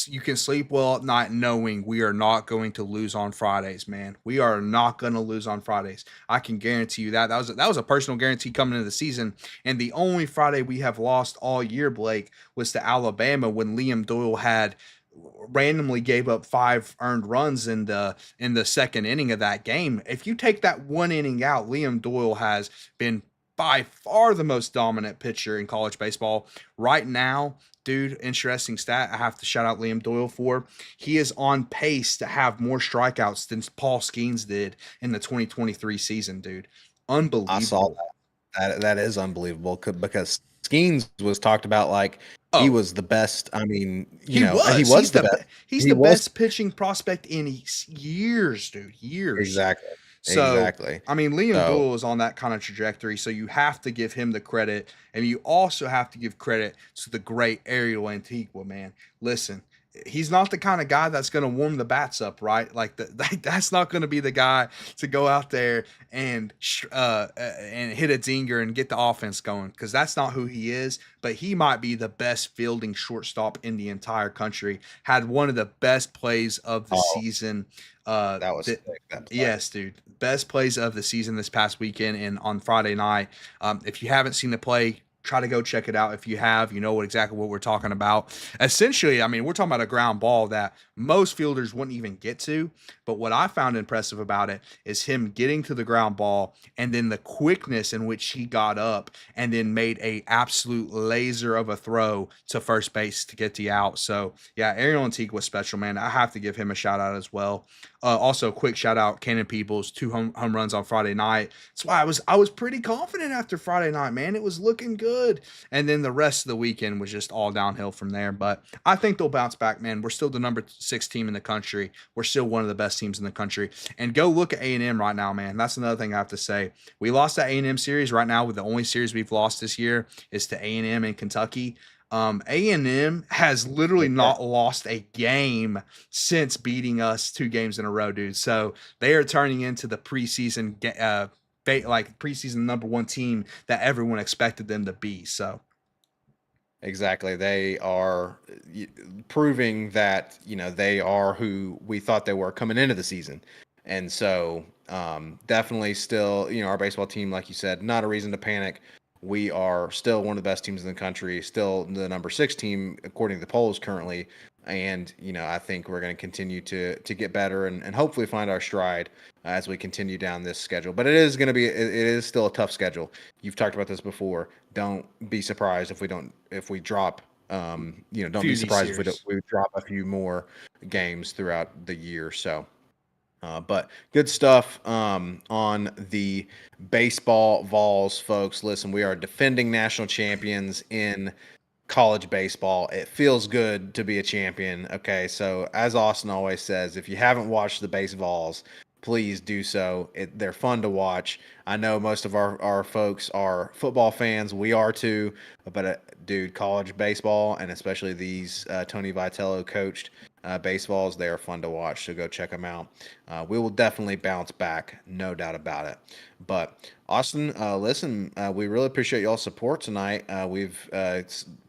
you can sleep well at night knowing we are not going to lose on Fridays, man. We are not going to lose on Fridays. I can guarantee you that. That was a personal guarantee coming into the season. And the only Friday we have lost all year, Blake, was to Alabama when Liam Doyle had randomly gave up 5 earned runs in the second inning of that game. If you take that one inning out, Liam Doyle has been by far the most dominant pitcher in college baseball right now. Dude, interesting stat I have to shout out Liam Doyle for. He is on pace to have more strikeouts than Paul Skeens did in the 2023 season, dude. Unbelievable. I saw that. That is unbelievable because Skeens was talked about like he was the best. I mean, he was the best. He's the best pitching prospect in years, dude. Years. Exactly. So, exactly. I mean, Liam Doyle is on that kind of trajectory, so you have to give him the credit, and you also have to give credit to the great Ariel Antigua, man. Listen, he's not the kind of guy that's going to warm the bats up, right? That's not going to be the guy to go out there and hit a dinger and get the offense going, because that's not who he is. But he might be the best fielding shortstop in the entire country. Had one of the best plays of the season. That was sick, yes, dude. Best plays of the season this past weekend and on Friday night. If you haven't seen the play, try to go check it out. If you have, you know exactly what we're talking about. Essentially, I mean, we're talking about a ground ball that most fielders wouldn't even get to. But what I found impressive about it is him getting to the ground ball and then the quickness in which he got up and then made a absolute laser of a throw to first base to get the out. So, yeah, Ariel Antigua was special, man. I have to give him a shout out as well. Also, quick shout out, Cannon Peoples, 2 home runs on Friday night. That's why I was pretty confident after Friday night, man. It was looking good. And then the rest of the weekend was just all downhill from there. But I think they'll bounce back, man. We're still the number 6 team in the country. We're still one of the best teams in the country. And go look at A&M right now, man. That's another thing I have to say. We lost that A&M series right now. With the only series we've lost this year is to A&M in Kentucky. A&M has literally not lost a game since beating us 2 games in a row, dude. So they are turning into the preseason, preseason number 1 team that everyone expected them to be. So exactly, they are proving that they are who we thought they were coming into the season, and so definitely still our baseball team, like you said, not a reason to panic. We are still one of the best teams in the country, still the number 6 team according to the polls currently. And, I think we're going to continue to get better and hopefully find our stride as we continue down this schedule. But it is still a tough schedule. You've talked about this before. Don't be surprised if we drop, don't be surprised if we drop a few more games throughout the year. So. But good stuff on the baseball Vols, folks. Listen, we are defending national champions in college baseball. It feels good to be a champion. Okay, so as Austin always says, if you haven't watched the base Vols, please do so. They're fun to watch. I know most of our folks are football fans. We are too. But, dude, college baseball, and especially these Tony Vitello coached baseballs, they are fun to watch. So go check them out. We will definitely bounce back, no doubt about it. But, Austin, listen, we really appreciate y'all's support tonight. We've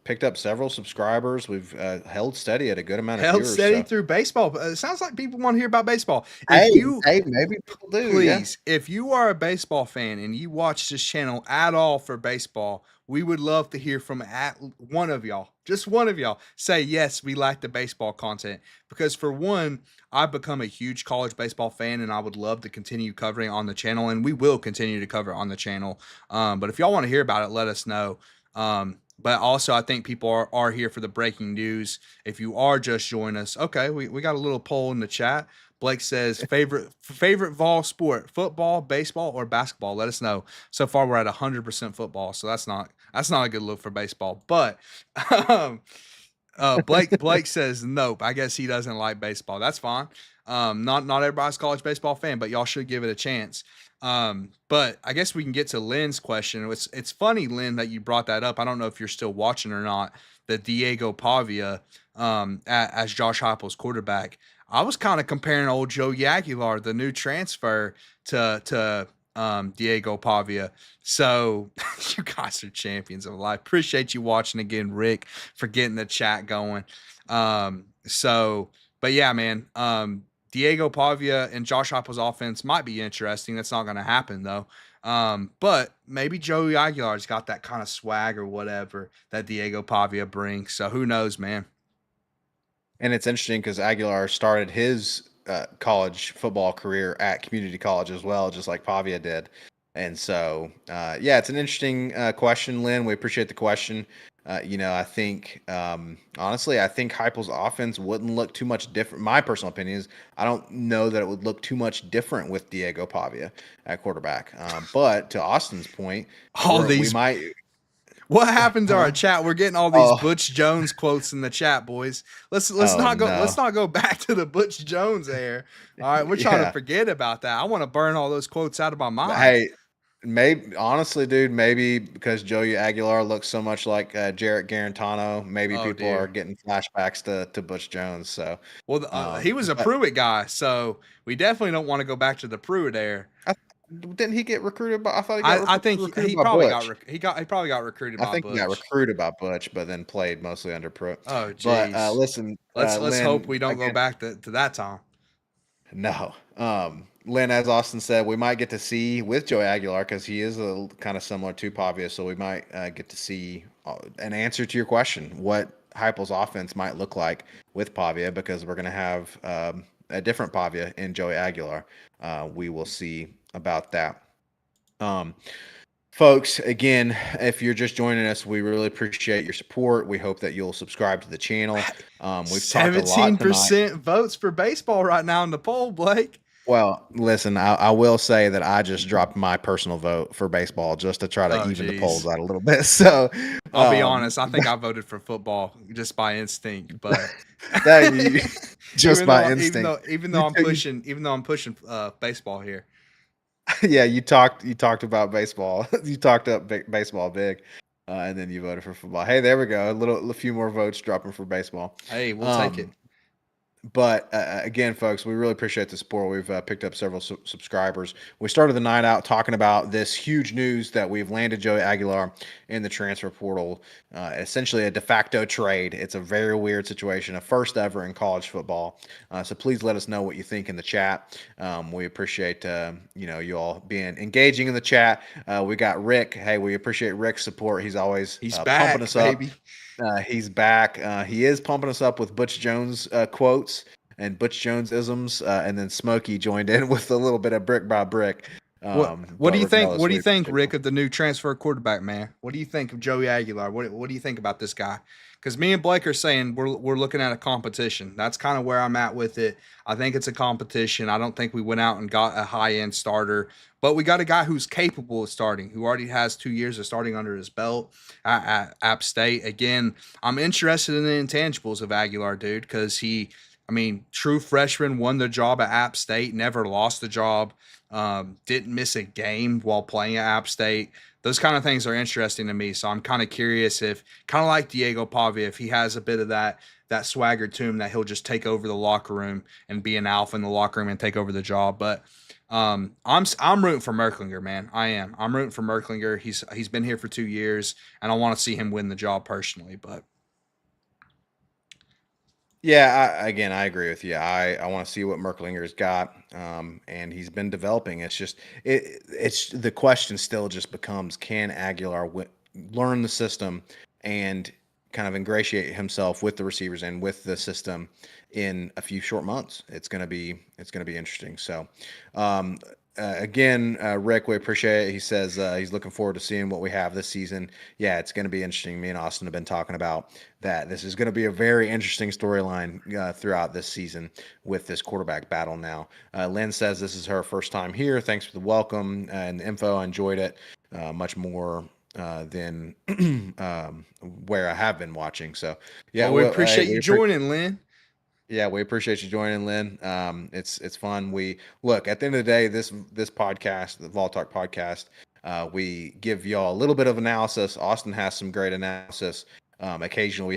picked up several subscribers. We've held steady at a good amount of viewers. Held steady through baseball. It sounds like people want to hear about baseball. Hey, maybe people do. Please, if you are a baseball fan and you watch this channel at all for baseball, we would love to hear from one of y'all. Just one of y'all say, yes, we like the baseball content. because for one, I've become a huge college baseball fan, and I would love to continue covering on the channel, and we will continue to cover it on the channel. But if y'all want to hear about it, let us know. But also, I think people are here for the breaking news. If you are just joining us, okay, we got a little poll in the chat. Blake says favorite Vol sport: football, baseball, or basketball. Let us know. So far, we're at 100% football, so that's not a good look for baseball. But um, Blake says nope. I guess he doesn't like baseball. That's fine. Not everybody's a college baseball fan, but y'all should give it a chance. But I guess we can get to Lynn's question. It's funny, Lynn, that you brought that up. I don't know if you're still watching or not. The Diego Pavia as Josh Heupel's quarterback. I was kind of comparing old Joey Aguilar, the new transfer, to Diego Pavia. So you guys are champions of life. Appreciate you watching again, Rick, for getting the chat going. But yeah, man. Diego Pavia and Josh Heupel's offense might be interesting. That's not going to happen though. But maybe Joey Aguilar's got that kind of swag or whatever that Diego Pavia brings. So who knows, man? And it's interesting because Aguilar started his college football career at community college as well, just like Pavia did. And so, yeah, it's an interesting question, Lynn. We appreciate the question. I think, honestly, I think Heupel's offense wouldn't look too much different. My personal opinion is I don't know that it would look too much different with Diego Pavia at quarterback. But to Austin's point, All we these might. What happened to our Huh? chat? We're getting all these Oh, Butch Jones quotes in the chat, boys. Let's oh not go no. let's not go back to the Butch Jones there. All right, we're trying to Yeah. forget about that. I want to burn all those quotes out of my mind. Hey, maybe honestly, dude, maybe because Joey Aguilar looks so much like Jarrett Garantano, maybe Oh people are dear. getting flashbacks to Butch Jones. So, Well, he was a but Pruitt guy, so we definitely don't want to go back to the Pruitt there. I, didn't he get recruited by? I thought he got I think recruited he by probably got Butch. he probably got recruited I by think he got Butch. recruited by Butch, but then played mostly under Pro. Oh But geez. listen, Let's hope Lynn, we don't go again, back to that time. no. Lynn, as Austin said, we might get to see with Joey Aguilar because he is a kind of similar to Pavia, so we might get to see an answer to your question: what Heupel's offense might look like with Pavia, because we're going to have a different Pavia in Joey Aguilar. We will see about that. Um, Folks, again, if you're just joining us, we really appreciate your support. We hope that you'll subscribe to the channel. We've talked a lot tonight. 17% votes for baseball right now in the poll, Blake. Well, listen, I will say that I just dropped my personal vote for baseball just to try to Oh, even the polls geez. out a little bit. So, I'll be um, honest. I think I voted for football just by instinct, but that you just by instinct, even you, though I'm you pushing baseball here. yeah, you talked about baseball. You talked up baseball big, and then you voted for football. Hey, there we go. A few more votes dropping for baseball. Hey, we'll take it. Um, But again, folks, we really appreciate the support. We've picked up several subscribers. We started the night out talking about this huge news that we've landed Joey Aguilar in the transfer portal, essentially a de facto trade. It's a very weird situation, a first ever in college football. So please let us know what you think in the chat. We appreciate you all being engaging in the chat. We got Rick. Hey, we appreciate Rick's support. He's always He's pumping back, us up. baby. He's back. He is pumping us up with Butch Jones quotes and Butch Jones isms, and then Smokey joined in with a little bit of brick by brick. What do But you think? regardless, What do we you think, appreciate Rick, of the new transfer quarterback, man? What do you think of Joey Aguilar? What do you think about this guy? Because me and Blake are saying we're looking at a competition. That's kind of where I'm at with it. I think it's a competition. I don't think we went out and got a high end starter, but we got a guy who's capable of starting, who already has 2 years of starting under his belt at App State. Again, I'm interested in the intangibles of Aguilar, dude, because I mean, true freshman, won the job at App State, never lost the job, didn't miss a game while playing at App State. Those kind of things are interesting to me. So I'm kind of curious if, kind of like Diego Pavia, if he has a bit of that swagger to him, that he'll just take over the locker room and be an alpha in the locker room and take over the job. But I'm rooting for Merklinger, man. I am. I'm rooting for Merklinger. He's been here for 2 years, and I want to see him win the job personally. But Yeah, I agree with you. I want to see what Merklinger's got, and he's been developing. It's the question still just becomes, can Aguilar learn the system and kind of ingratiate himself with the receivers and with the system in a few short months. It's gonna be interesting. So, um, again, Rick, we appreciate it. He says he's looking forward to seeing what we have this season. Yeah, it's going to be interesting. Me and Austin have been talking about that. This is going to be a very interesting storyline throughout this season with this quarterback battle now. Lynn says this is her first time here. Thanks for the welcome and the info. I enjoyed it much more than where I have been watching. So, yeah, Well, we well, hey, appreciate you joining, Lynn. yeah, we appreciate you joining, Lynn. It's fun. We look at the end of the day, this podcast, the Vol Talk podcast, we give y'all a little bit of analysis. Austin has some great analysis. Occasionally,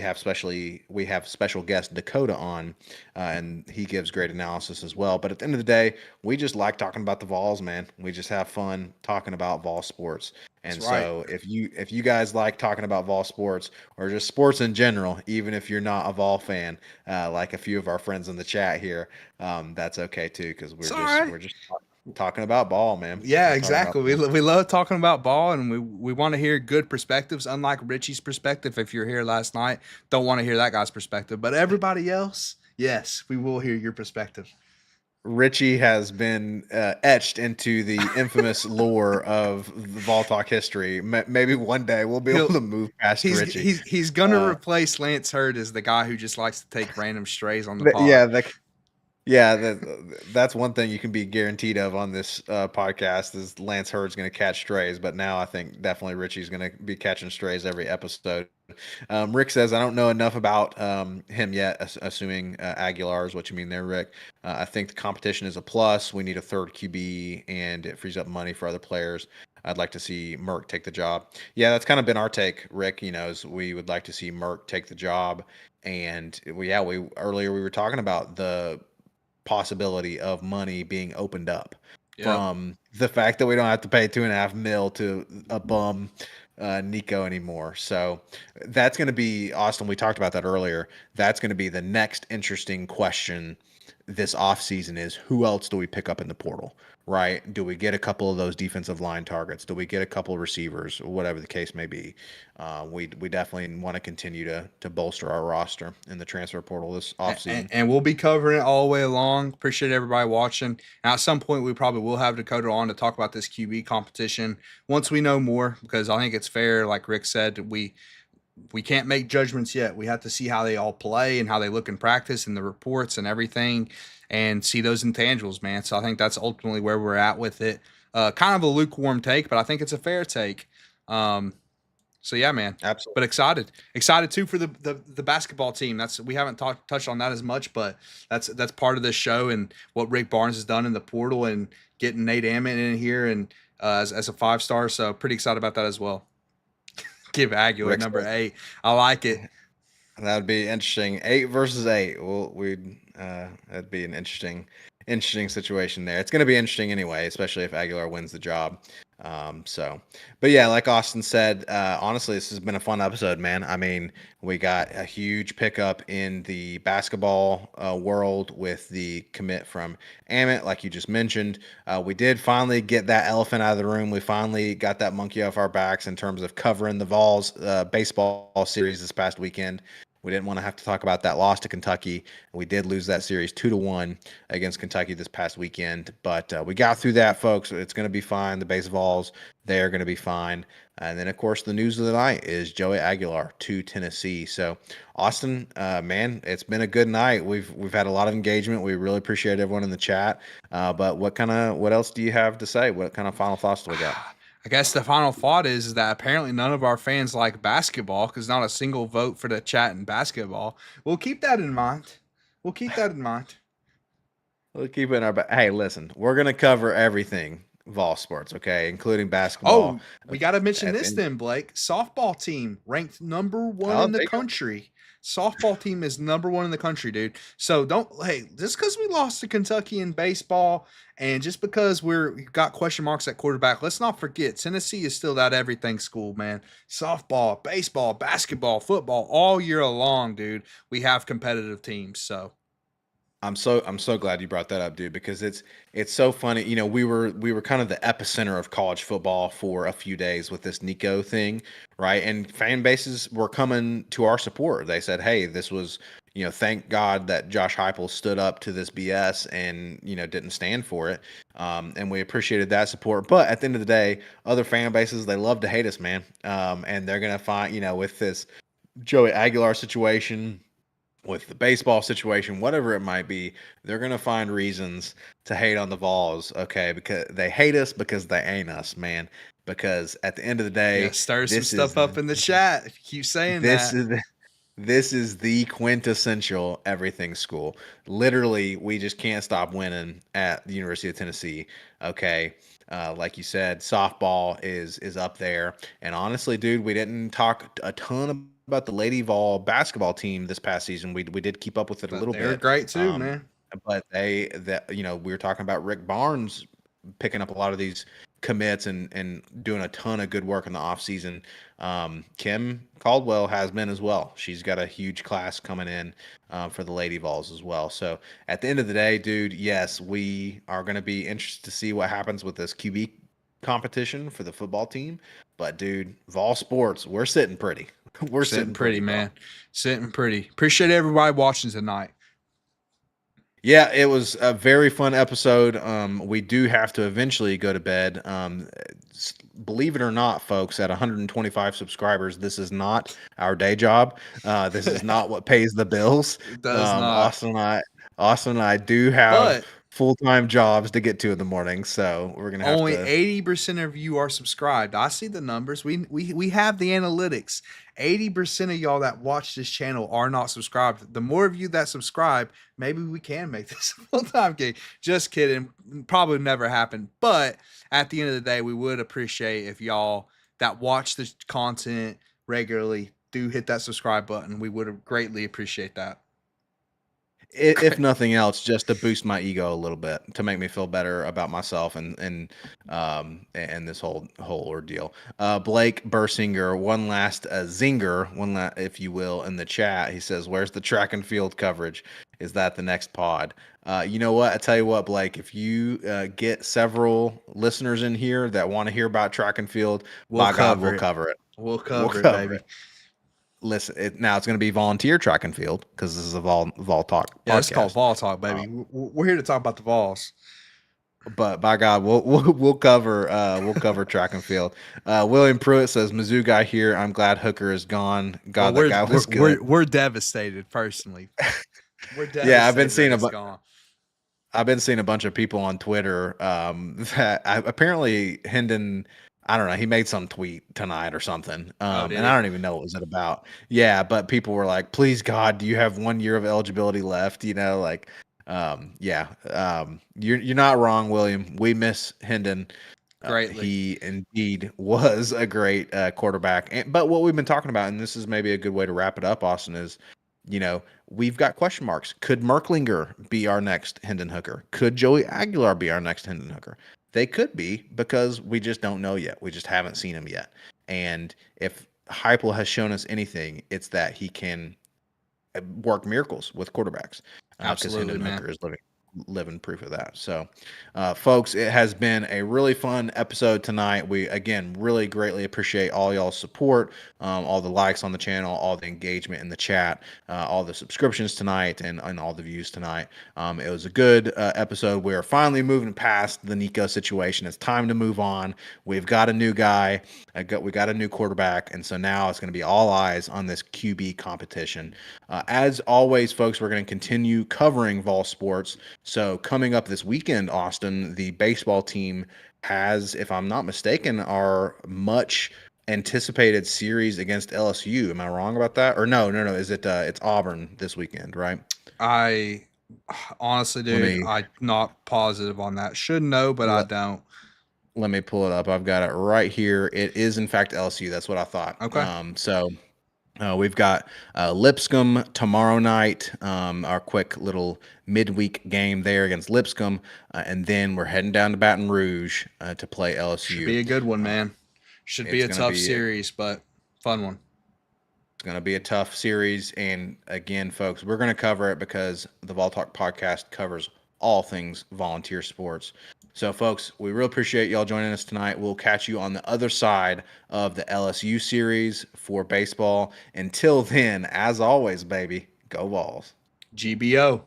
we have special guest Dakota on, and he gives great analysis as well. But at the end of the day, we just like talking about the Vols, man. We just have fun talking about Vol sports. That's And right. so, if you guys like talking about Vol sports or just sports in general, even if you're not a Vol fan, like a few of our friends in the chat here, that's okay too, because It's we're all just right. we're just talking about ball, man. Yeah, We're talking about exactly. We, ball. we love talking about ball, and we want to hear good perspectives. Unlike Richie's perspective, if you're here last night, don't want to hear that guy's perspective. But everybody else, yes, we will hear your perspective. Richie has been etched into the infamous lore of the Vol Talk history. Maybe one day we'll be able He'll to move past he's Richie. he's he's gonna Uh, replace Lance Hurd as the guy who just likes to take random strays on the th- pod. yeah, the Yeah, that's one thing you can be guaranteed of on this podcast is Lance Hurd's going to catch strays, but now I think definitely Richie's going to be catching strays every episode. Rick says, I don't know enough about him yet, assuming Aguilar is what you mean there, Rick. I think the competition is a plus. We need a third QB, and it frees up money for other players. I'd like to see Merck take the job. Yeah, that's kind of been our take, Rick. Is we would like to see Merck take the job. And we earlier we were talking about the possibility of money being opened up Yep. from the fact that we don't have to pay 2.5 mil to a bum Nico anymore. So that's going to be Austin. We talked about that earlier. That's going to be the next interesting question this offseason is who else do we pick up in the portal, right? Do we get a couple of those defensive line targets? Do we get a couple of receivers? Whatever the case may be. We definitely want to continue to bolster our roster in the transfer portal this And, offseason. and we'll be covering it all the way along. Appreciate everybody watching. Now, at some point, we probably will have Dakota on to talk about this QB competition once we know more, because I think it's fair. Like Rick said, we can't make judgments yet. We have to see how they all play and how they look in practice and the reports and everything, and see those intangibles, man. So I think that's ultimately where we're at with it. Kind of a lukewarm take, but I think it's a fair take. Um, so yeah, man. Absolutely. But excited too for the basketball team. That's we haven't touched on that as much, but that's part of this show and what Rick Barnes has done in the portal and getting Nate Ammon in here and as a 5-star. So pretty excited about that as well. Give Aguilar Rick number says 8. I like it. that would be interesting. 8 versus 8. Well, that'd be an interesting situation there. It's going to be interesting anyway, especially if Aguilar wins the job. But yeah, like Austin said, honestly, this has been a fun episode, man. I mean, we got a huge pickup in the basketball world with the commit from Amit, like you just mentioned. We did finally get that elephant out of the room. We finally got that monkey off our backs in terms of covering the Vols baseball series this past weekend. We didn't want to have to talk about that loss to Kentucky. We did lose that series 2-1 against Kentucky this past weekend, but we got through that, folks. It's going to be fine. The base Vols, they are going to be fine. And then, of course, the news of the night is Joey Aguilar to Tennessee. So, Austin, man, it's been a good night. We've had a lot of engagement. We really appreciate everyone in the chat. But what else do you have to say? What kind of final thoughts do we got? I guess the final thought is that apparently none of our fans like basketball because not a single vote for the chat in basketball. We'll keep that in mind. We'll keep that in mind. We'll keep it in our back. Hey, listen, we're gonna cover everything Vol sports, okay, including basketball. Oh, we got to mention At the this end, then, Blake. Softball team ranked number 1 oh, in the there you go. country. Softball team is number 1 in the country, dude. So just because we lost to Kentucky in baseball and just because we've got question marks at quarterback, let's not forget Tennessee is still that everything school, man. Softball, baseball, basketball, football, all year long, dude. We have competitive teams. So I'm so glad you brought that up, dude, because it's so funny. We were kind of the epicenter of college football for a few days with this Nico thing, right? And fan bases were coming to our support. They said, "Hey, this was, thank God that Josh Heupel stood up to this BS and didn't stand for it." And we appreciated that support. But at the end of the day, other fan bases, they love to hate us, man. And they're gonna find, with this Joey Aguilar situation, with the baseball situation, whatever it might be, they're gonna find reasons to hate on the Vols, okay? Because they hate us because they ain't us, man. Because at the end of the Yeah, day, stir some this is stuff up in the chat if you keep saying this that. is this is the quintessential everything school. Literally, we just can't stop winning at the University of Tennessee. Okay. Like you said, softball is up there. And honestly, dude, we didn't talk a ton about the Lady Vol basketball team this past season. We did keep up with it a But little they're bit. great too, Um, man. but we were talking about Rick Barnes picking up a lot of these commits and doing a ton of good work in the offseason. Kim Caldwell has been as well. She's got a huge class coming in for the Lady Vols as well. So at the end of the day, dude, yes, we are going to be interested to see what happens with this QB competition for the football team. But dude, Vol Sports, we're sitting pretty. We're Sitting sitting pretty, pretty, bro. man. Sitting pretty. Appreciate everybody watching tonight. Yeah, it was a very fun episode. We do have to eventually go to bed. Believe it or not, folks, at 125 subscribers, this is not our day job. This is not what pays the bills. It does Um, not. Austin and I, Austin and I do have But full-time jobs to get to in the morning, so we're gonna have only to. 80% of you are subscribed. I see the numbers. We have the analytics. 80% of y'all that watch this channel are not subscribed. The more of you that subscribe, maybe we can make this a full-time gig. Just kidding. Probably never happen. But at the end of the day, we would appreciate if y'all that watch this content regularly do hit that subscribe button. We would greatly appreciate that. If nothing else, just to boost my ego a little bit, to make me feel better about myself and this whole ordeal. Blake Bursinger, one last zinger, if you will, in the chat. He says, "Where's the track and field coverage? Is that the next pod?" You know what? I tell you what, Blake. If you get several listeners in here that want to hear about track and field, We'll by God, cover we'll it. cover it. We'll We'll cover it, cover baby. it. Listen, now it's going to be volunteer track and field because this is a Vol Talk Yeah, it's called podcast. Vol Talk, baby. We're here to talk about the Vols. But by God, we'll cover track and field. William Pruitt says Mizzou guy here. I'm glad Hooker is gone. Well, God, that guy was good. we're devastated personally. We're Yeah, devastated that he's gone. I've been seeing a bunch of people on Twitter that apparently Hendon. I don't know. He made some tweet tonight or something, Oh, and did I he? don't even know what was it about. Yeah, but people were like, "Please God, do you have 1 year of eligibility left?" Yeah. You're not wrong, William. We miss Hendon. Greatly. He indeed was a great quarterback. But what we've been talking about, and this is maybe a good way to wrap it up, Austin, is we've got question marks. Could Merklinger be our next Hendon Hooker? Could Joey Aguilar be our next Hendon Hooker? They could be because we just don't know yet. We just haven't seen him yet. And if Heupel has shown us anything, it's that he can work miracles with quarterbacks because Absolutely, Hendon man. Hooker is living proof of that. So, folks, it has been a really fun episode tonight. We again really greatly appreciate all y'all's support, all the likes on the channel, all the engagement in the chat, all the subscriptions tonight, and all the views tonight. It was a good episode. We are finally moving past the Nico situation. It's time to move on. We've got a new guy. We got a new quarterback, and so now it's going to be all eyes on this QB competition. As always, folks, we're going to continue covering Vol Sports. So coming up this weekend, Austin, the baseball team has, if I'm not mistaken, our much anticipated series against LSU. Am I wrong about that? Or no. Is it? It's Auburn this weekend, right? I honestly, Let dude, me I'm not positive on that. Should know, but I let, don't. let me pull it up. I've got it right here. It is in fact LSU. That's what I thought. Okay. We've got Lipscomb tomorrow night, our quick little midweek game there against Lipscomb, and then we're heading down to Baton Rouge to play LSU. Should be a good one, Uh, man. Should be it's a gonna tough be series, but fun one. going to be a tough series. And again, folks, we're going to cover it because the Vol Talk podcast covers all things volunteer sports. So, folks, we really appreciate y'all joining us tonight. We'll catch you on the other side of the LSU series for baseball. Until then, as always, baby, go Vols. GBO.